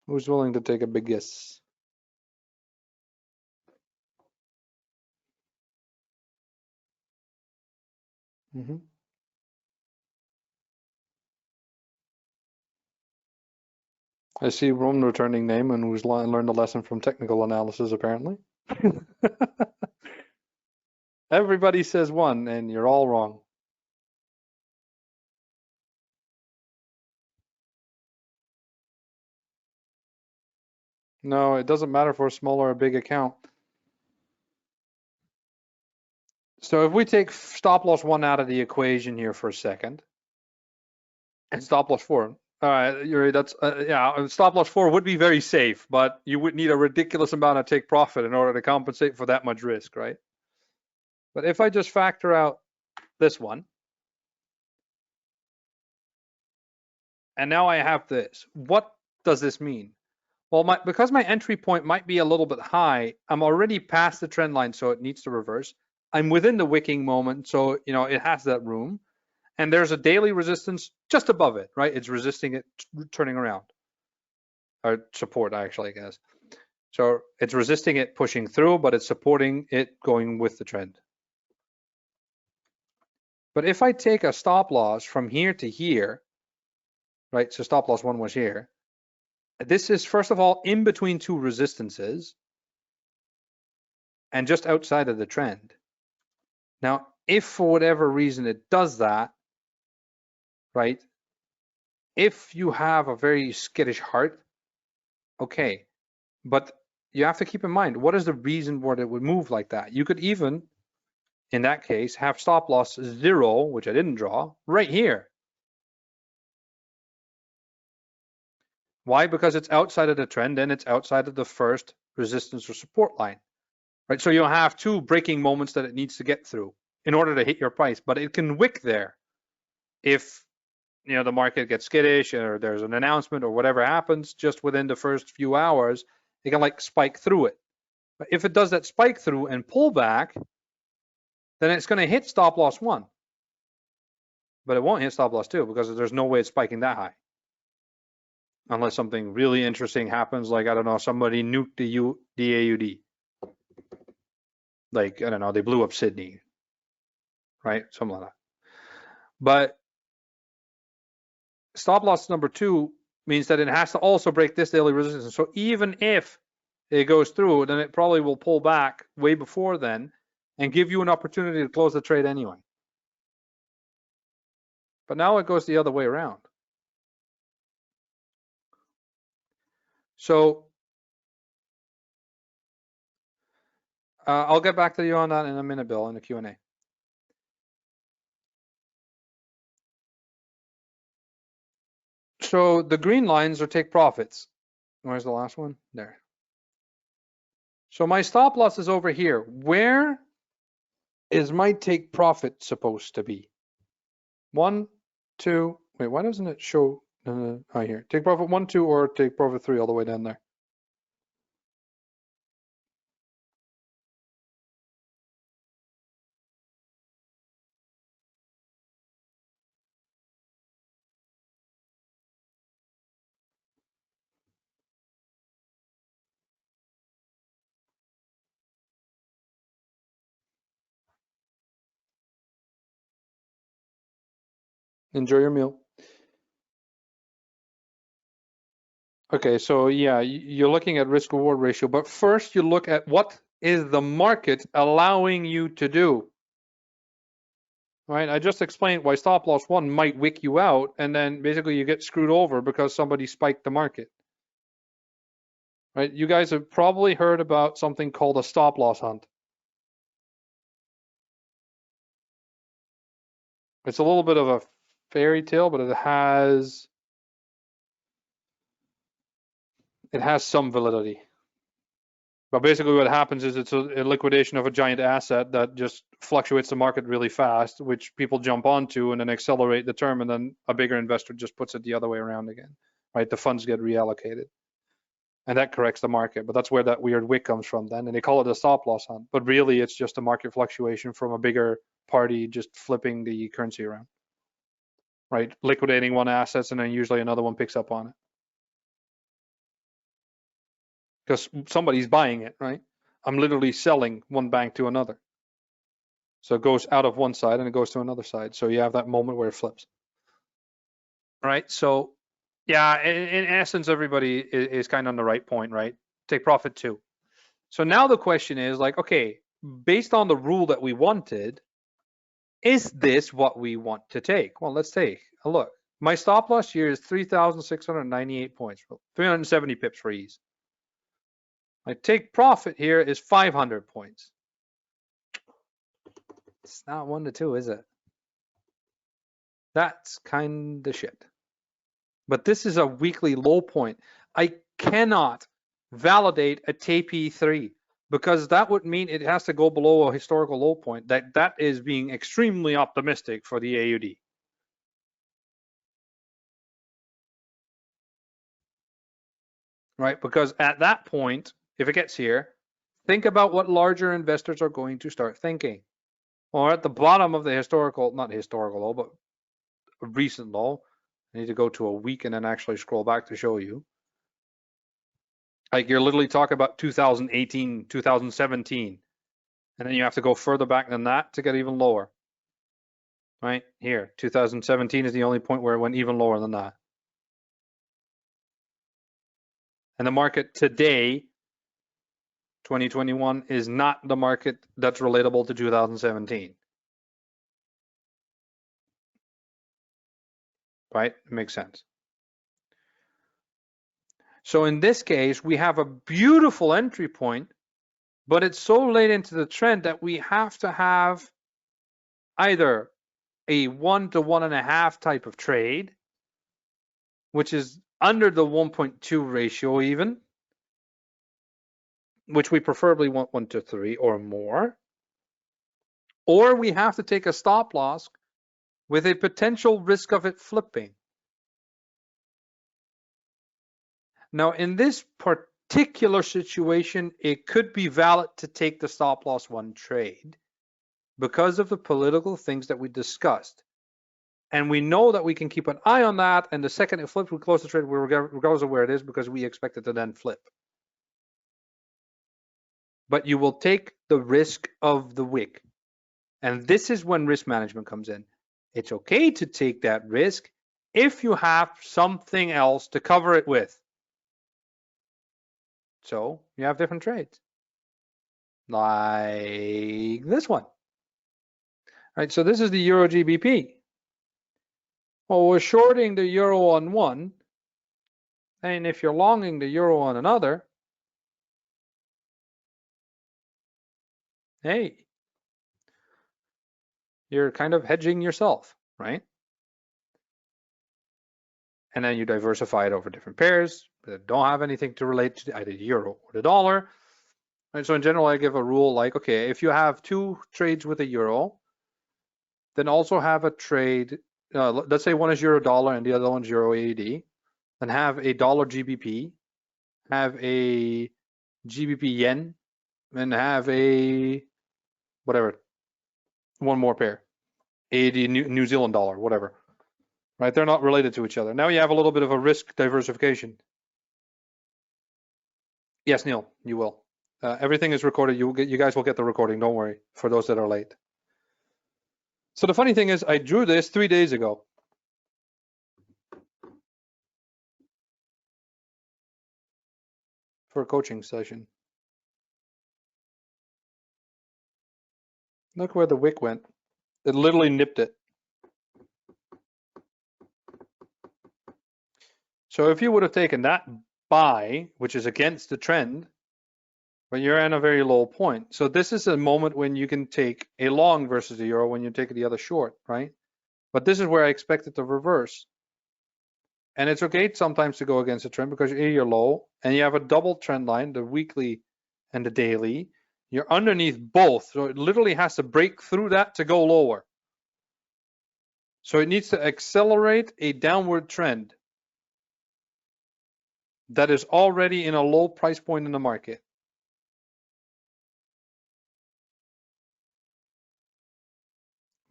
Who's willing to take a big guess? Mm-hmm. I see one returning name and who's learned a lesson from technical analysis, apparently. Everybody says 1, and you're all wrong. No, it doesn't matter for a small or a big account. So if we take stop loss 1 out of the equation here for a second, and stop loss 4, all right, you're right, that's yeah, stop loss 4 would be very safe, but you would need a ridiculous amount of take profit in order to compensate for that much risk, right? But if I just factor out this one, and now I have this, what does this mean? Well, because my entry point might be a little bit high, I'm already past the trend line, so it needs to reverse. I'm within the wicking moment, so you know it has that room. And there's a daily resistance just above it, right? It's resisting it turning around, or support actually, I guess. So it's resisting it pushing through, but it's supporting it going with the trend. But if I take a stop loss from here to here, right? So stop loss 1 was here. This is, first of all, in between 2 resistances and just outside of the trend. Now, if for whatever reason it does that, right? If you have a very skittish heart, okay, but you have to keep in mind, what is the reason why it would move like that? You could even, in that case, have stop loss 0, which I didn't draw, right here. Why? Because it's outside of the trend and it's outside of the first resistance or support line, right? So you'll have 2 breaking moments that it needs to get through in order to hit your price, but it can wick there if you know the market gets skittish or there's an announcement or whatever happens just within the first few hours, it can like spike through it. But if it does that spike through and pull back, then it's going to hit stop loss 1, but it won't hit stop loss 2 because there's no way it's spiking that high. Unless something really interesting happens, like, I don't know, somebody nuked the AUD. Like, I don't know, they blew up Sydney, right? Something like that. But stop loss number 2 means that it has to also break this daily resistance. So even if it goes through, then it probably will pull back way before then and give you an opportunity to close the trade anyway. But now it goes the other way around. So I'll get back to you on that in a minute, Bill, in the Q&A. So the green lines are take profits. Where's the last one? There. So my stop loss is over here. Where is my take profit supposed to be? 1, 2, wait, why doesn't it show? Oh, here. Take profit 1, 2, or take profit 3 all the way down there. Enjoy your meal. Okay, so yeah, you're looking at risk reward ratio, but first you look at what is the market allowing you to do. Right, I just explained why stop loss 1 might wick you out, and then basically you get screwed over because somebody spiked the market. Right, you guys have probably heard about something called a stop loss hunt. It's a little bit of a fairy tale, but it has some validity. But basically what happens is it's a liquidation of a giant asset that just fluctuates the market really fast, which people jump onto and then accelerate the term, and then a bigger investor just puts it the other way around again, right? The funds get reallocated. And that corrects the market, but that's where that weird wick comes from then. And they call it a stop loss hunt, but really it's just a market fluctuation from a bigger party just flipping the currency around, right? Liquidating one asset and then usually another one picks up on it. Because somebody's buying it, right? I'm literally selling one bank to another. So it goes out of one side and it goes to another side. So you have that moment where it flips. All right. So yeah, in essence, everybody is kind of on the right point, right? Take profit 2. So now the question is like, okay, based on the rule that we wanted, is this what we want to take? Well, let's take a look. My stop loss here is 3,698 points, 370 pips for ease. My take profit here is 500 points. It's not 1 to 2, is it? That's kind of shit. But this is a weekly low point. I cannot validate a TP3 because that would mean it has to go below a historical low point. That is being extremely optimistic for the AUD. Right? Because at that point, if it gets here, think about what larger investors are going to start thinking. Well, at the bottom of the historical, not historical low, but a recent low, I need to go to a week and then actually scroll back to show you. Like you're literally talking about 2018, 2017, and then you have to go further back than that to get even lower. Right here, 2017 is the only point where it went even lower than that. And the market today, 2021, is not the market that's relatable to 2017. Right? It makes sense. So in this case, we have a beautiful entry point, but it's so late into the trend that we have to have either a 1 to 1.5 type of trade, which is under the 1.2 ratio even, which we preferably want 1 to 3 or more, or we have to take a stop loss with a potential risk of it flipping. Now, in this particular situation, it could be valid to take the stop loss 1 trade because of the political things that we discussed. And we know that we can keep an eye on that, and the second it flips, we close the trade regardless of where it is because we expect it to then flip. But you will take the risk of the wick. And this is when risk management comes in. It's okay to take that risk if you have something else to cover it with. So you have different trades, like this one. All right, so this is the Euro GBP. Well, we're shorting the Euro on one, and if you're longing the Euro on another, hey, you're kind of hedging yourself, right? And then you diversify it over different pairs that don't have anything to relate to either the euro or the dollar. And so in general, I give a rule like, okay, if you have two trades with a euro, then also have a trade, let's say one is euro dollar and the other one's euro AED, then have a dollar GBP, have a GBP yen, and have a, whatever, one more pair, AED New Zealand dollar, whatever. Right, they're not related to each other. Now you have a little bit of a risk diversification. Yes, Neil, you will. Everything is recorded. You guys will get the recording. Don't worry, for those that are late. So the funny thing is, I drew this 3 days ago. For a coaching session. Look where the wick went. It literally nipped it. So if you would have taken that buy, which is against the trend, but you're in a very low point. So this is a moment when you can take a long versus the euro when you take the other short, right? But this is where I expect it to reverse. And it's okay sometimes to go against the trend because you're low and you have a double trend line, the weekly and the daily. You're underneath both. So it literally has to break through that to go lower. So it needs to accelerate a downward trend that is already in a low price point in the market.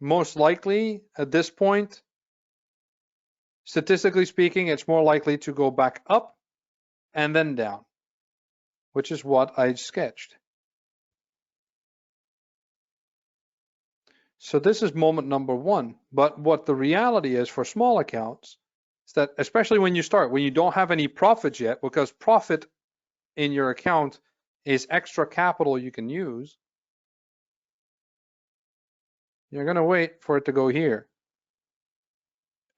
Most likely at this point, statistically speaking, it's more likely to go back up and then down, which is what I sketched. So this is moment number one. But what the reality is for small accounts is that, especially when you start, when you don't have any profits yet, because profit in your account is extra capital you can use, you're going to wait for it to go here.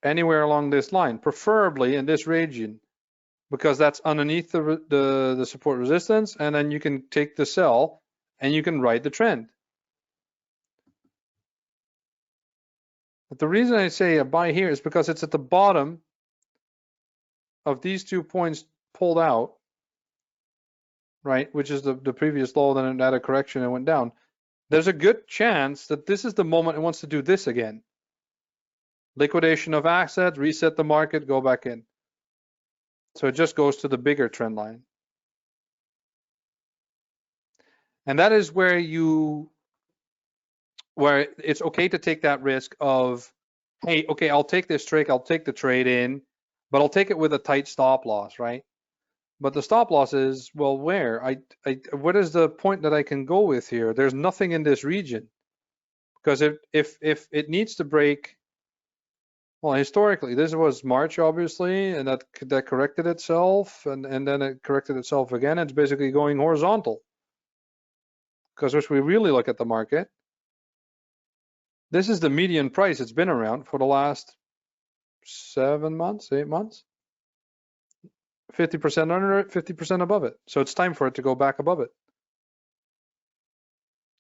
Anywhere along this line, preferably in this region, because that's underneath the support resistance, and then you can take the sell and you can ride the trend. But the reason I say a buy here is because it's at the bottom of these 2 points pulled out, right, which is the previous low, then it had a correction and went down. There's a good chance that this is the moment it wants to do this again. Liquidation of assets, reset the market, go back in. So it just goes to the bigger trend line. And that is where it's okay to take that risk of, hey, okay, I'll take this trade, I'll take the trade in, but I'll take it with a tight stop loss, right? But the stop loss is, well, where? What is the point that I can go with here? There's nothing in this region. Because if it needs to break, well, historically, this was March, obviously, and that corrected itself, and then it corrected itself again. It's basically going horizontal. Because if we really look at the market, this is the median price it's been around for the last 7 months, 8 months. 50% under it, 50% above it. So it's time for it to go back above it.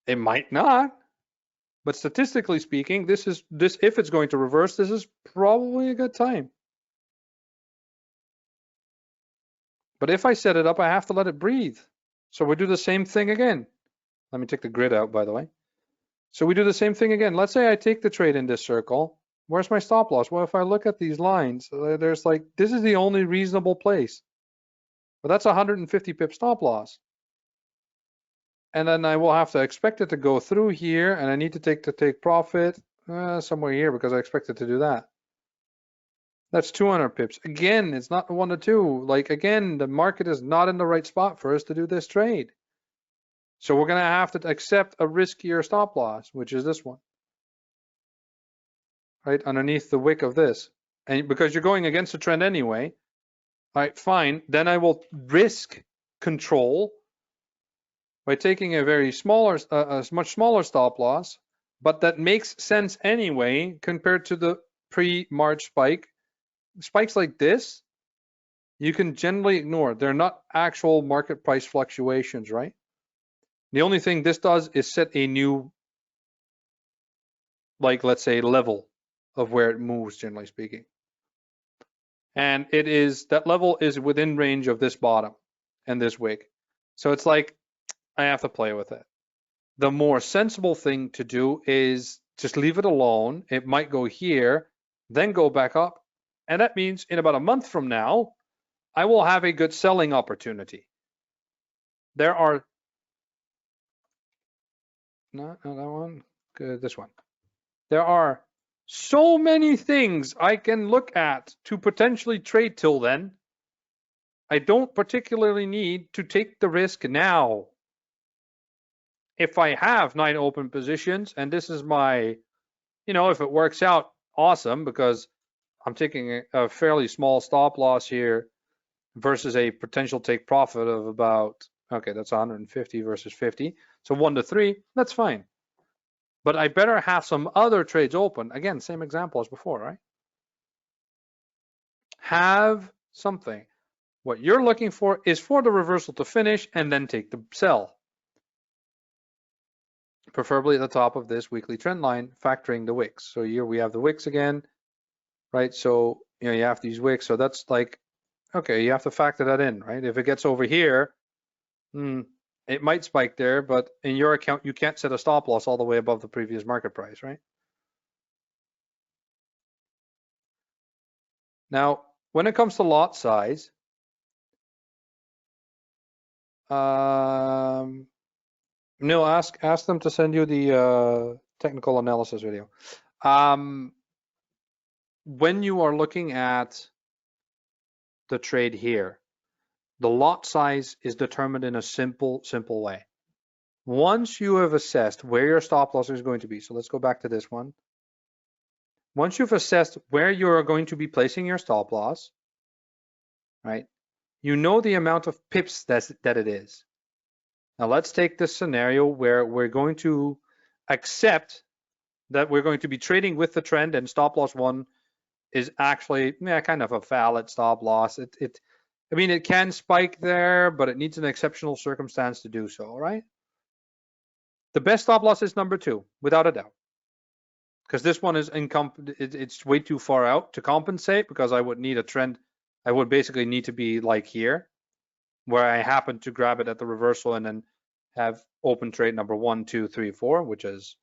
It might not, but statistically speaking, this if it's going to reverse, this is probably a good time. But if I set it up, I have to let it breathe. So we do the same thing again. Let me take the grid out, by the way. So we do the same thing again. Let's say I take the trade in this circle. Where's my stop loss? Well, if I look at these lines, there's like, this is the only reasonable place. But that's 150 pip stop loss. And then I will have to expect it to go through here, and I need to take profit somewhere here because I expect it to do that. That's 200 pips. Again, it's not 1 to 2. Like, again, the market is not in the right spot for us to do this trade. So we're going to have to accept a riskier stop loss, which is this one, right? Underneath the wick of this. And because you're going against the trend anyway, all right, fine. Then I will risk control by taking a very smaller, a much smaller stop loss, but that makes sense anyway compared to the pre-March spike. Spikes like this, you can generally ignore. They're not actual market price fluctuations, right? The only thing this does is set a new, like, let's say, level of where it moves, generally speaking. And it is, that level is within range of this bottom and this wick. So it's like, I have to play with it. The more sensible thing to do is just leave it alone. It might go here, then go back up. And that means in about a month from now, I will have a good selling opportunity. There are, not that one, good, this one. There are so many things I can look at to potentially trade till then. I don't particularly need to take the risk now. If I have 9 open positions and this is my, if it works out, awesome, because I'm taking a fairly small stop loss here versus a potential take profit of about, okay, that's 150 versus 50. So 1 to 3, that's fine. But I better have some other trades open. Again, same example as before, right? Have something. What you're looking for is for the reversal to finish and then take the sell. Preferably at the top of this weekly trend line, factoring the wicks. So here we have the wicks again, right? So, you have these wicks. So that's like, okay, you have to factor that in, right? If it gets over here, it might spike there, but in your account, you can't set a stop loss all the way above the previous market price, right? Now, when it comes to lot size, Neil, ask them to send you the technical analysis video. When you are looking at the trade here, the lot size is determined in a simple way. Once you have assessed where your stop loss is going to be, so let's go back to this one. Once you've assessed where you are going to be placing your stop loss, right? You know the amount of pips that it is. Now let's take this scenario where we're going to accept that we're going to be trading with the trend and stop loss 1 is actually kind of a valid stop loss. I mean, it can spike there, but it needs an exceptional circumstance to do so, right? The best stop loss is number 2, without a doubt, because this one is it's way too far out to compensate, because I would need a trend. I would basically need to be like here, where I happen to grab it at the reversal and then have open trade number 1, 2, 3, 4, which is,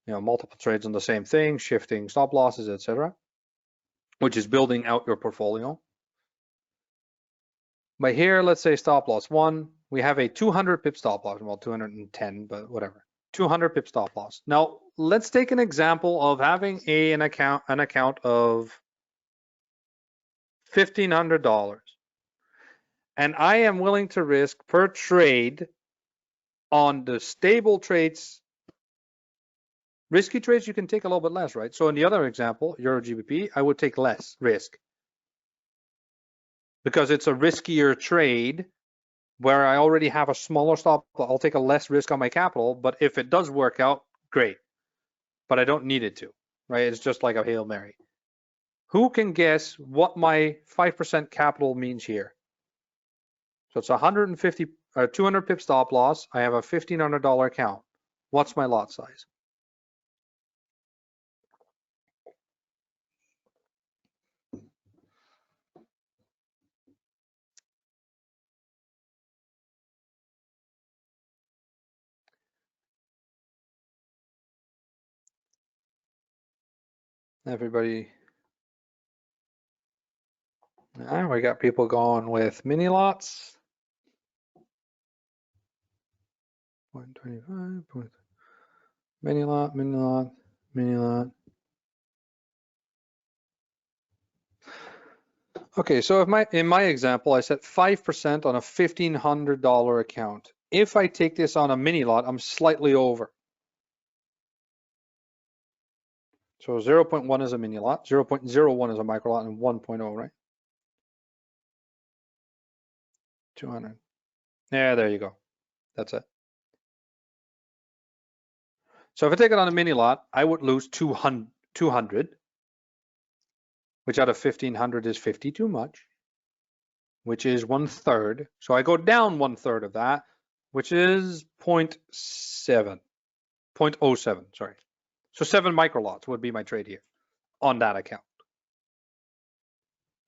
multiple trades on the same thing, shifting stop losses, etc., which is building out your portfolio. But here, let's say stop loss 1, we have a 200 pip stop loss, well, 210, but whatever, 200 pip stop loss. Now, let's take an example of having an account of $1,500. And I am willing to risk per trade on the stable trades. Risky trades, you can take a little bit less, right? So in the other example, Euro GBP, I would take less risk because it's a riskier trade where I already have a smaller stop. I'll take a less risk on my capital, but if it does work out, great. But I don't need it to, right? It's just like a Hail Mary. Who can guess what my 5% capital means here? So it's 200 pip stop loss. I have a $1,500 account. What's my lot size? Everybody, we got people going with mini lots. 0.25, mini lot, mini lot, mini lot. Okay, so if in my example, I set 5% on a $1,500 account. If I take this on a mini lot, I'm slightly over. So 0.1 is a mini lot, 0.01 is a micro lot, and 1.0, right? 200. Yeah, there you go. That's it. So if I take it on a mini lot, I would lose 200, which out of 1500 is 50 too much, which is 1/3. So I go down 1/3 of that, which is 0.07, sorry. So 7 micro lots would be my trade here on that account.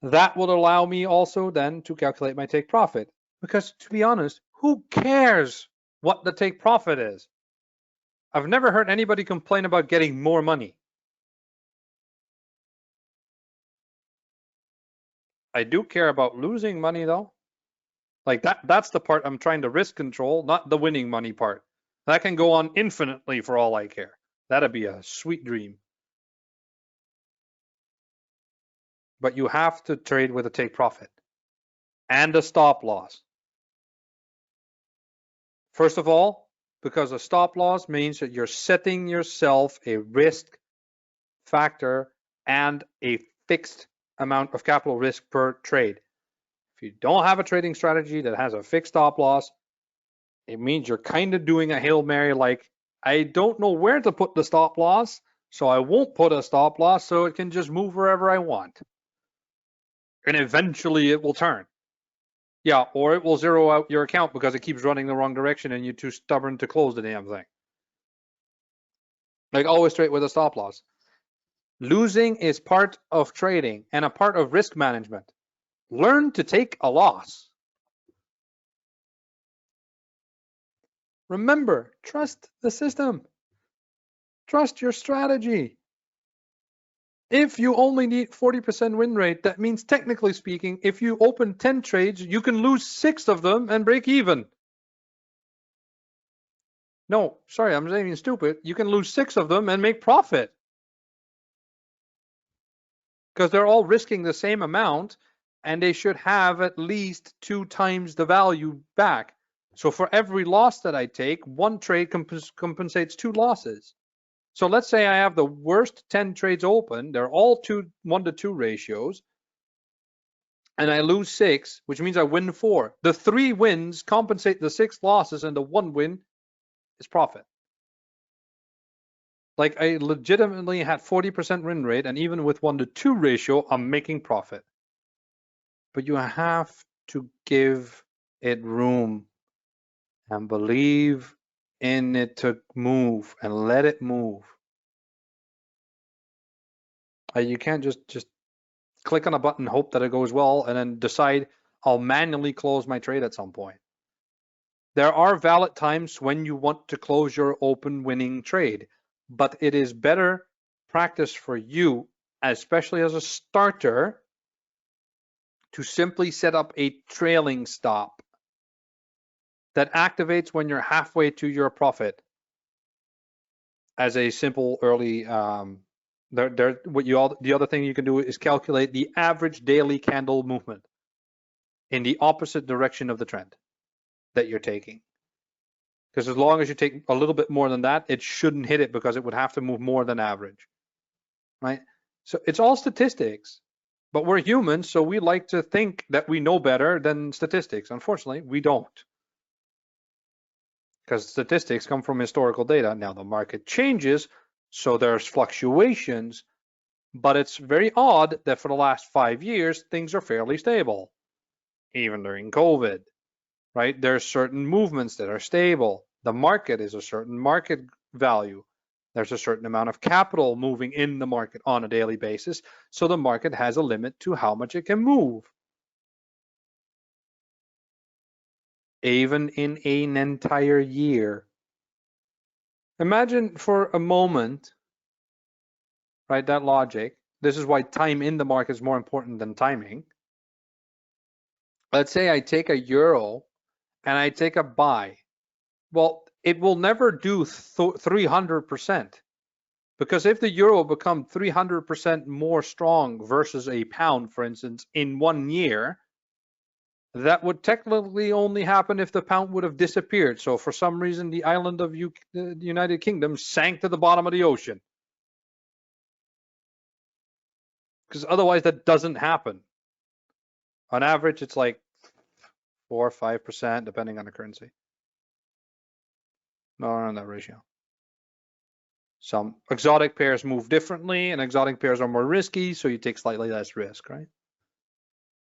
That would allow me also then to calculate my take profit, because to be honest, who cares what the take profit is? I've never heard anybody complain about getting more money. I do care about losing money though. Like that's the part I'm trying to risk control, not the winning money part. That can go on infinitely for all I care. That'd be a sweet dream. But you have to trade with a take profit and a stop loss. First of all, because a stop loss means that you're setting yourself a risk factor and a fixed amount of capital risk per trade. If you don't have a trading strategy that has a fixed stop loss, it means you're kind of doing a Hail Mary, like, I don't know where to put the stop loss, so I won't put a stop loss so it can just move wherever I want. And eventually it will turn. Yeah, or it will zero out your account because it keeps running the wrong direction and you're too stubborn to close the damn thing. Like, always trade with a stop loss. Losing is part of trading and a part of risk management. Learn to take a loss. Remember, trust the system. Trust your strategy. If you only need 40% win rate, that means technically speaking, if you open 10 trades, you can lose 6 of them and break even. No, sorry, I'm saying stupid. You can lose 6 of them and make profit. Because they're all risking the same amount and they should have at least 2 times the value back. So for every loss that I take, one trade compensates 2 losses. So let's say I have the worst 10 trades open. They're all 1-to-2 ratios. And I lose 6, which means I win 4. The 3 wins compensate the 6 losses and the 1 win is profit. Like, I legitimately had 40% win rate, and even with 1-to-2 ratio, I'm making profit. But you have to give it room and believe in it to move and let it move. You can't just click on a button, hope that it goes well, and then decide I'll manually close my trade at some point. There are valid times when you want to close your open winning trade, but it is better practice for you, especially as a starter, to simply set up a trailing stop that activates when you're halfway to your profit as a simple early the other thing you can do is calculate the average daily candle movement in the opposite direction of the trend that you're taking. Because as long as you take a little bit more than that, it shouldn't hit it because it would have to move more than average, right? So it's all statistics, but we're humans, so we like to think that we know better than statistics. Unfortunately, we don't. Because statistics come from historical data. Now the market changes, so there's fluctuations, but it's very odd that for the last 5 years, things are fairly stable, even during COVID, right? There's certain movements that are stable. The market is a certain market value. There's a certain amount of capital moving in the market on a daily basis, so the market has a limit to how much it can move. Even in an entire year. Imagine for a moment, right, that logic. This is why time in the market is more important than timing. Let's say I take a euro and I take a buy. Well, it will never do 300%, because if the euro becomes 300% more strong versus a pound, for instance, in 1 year, That would technically only happen if the pound would have disappeared. So for some reason, the island of the United Kingdom sank to the bottom of the ocean. Because otherwise that doesn't happen. On average, it's like 4 or 5%, depending on the currency. No, around that ratio. Some exotic pairs move differently, and exotic pairs are more risky, so you take slightly less risk, right?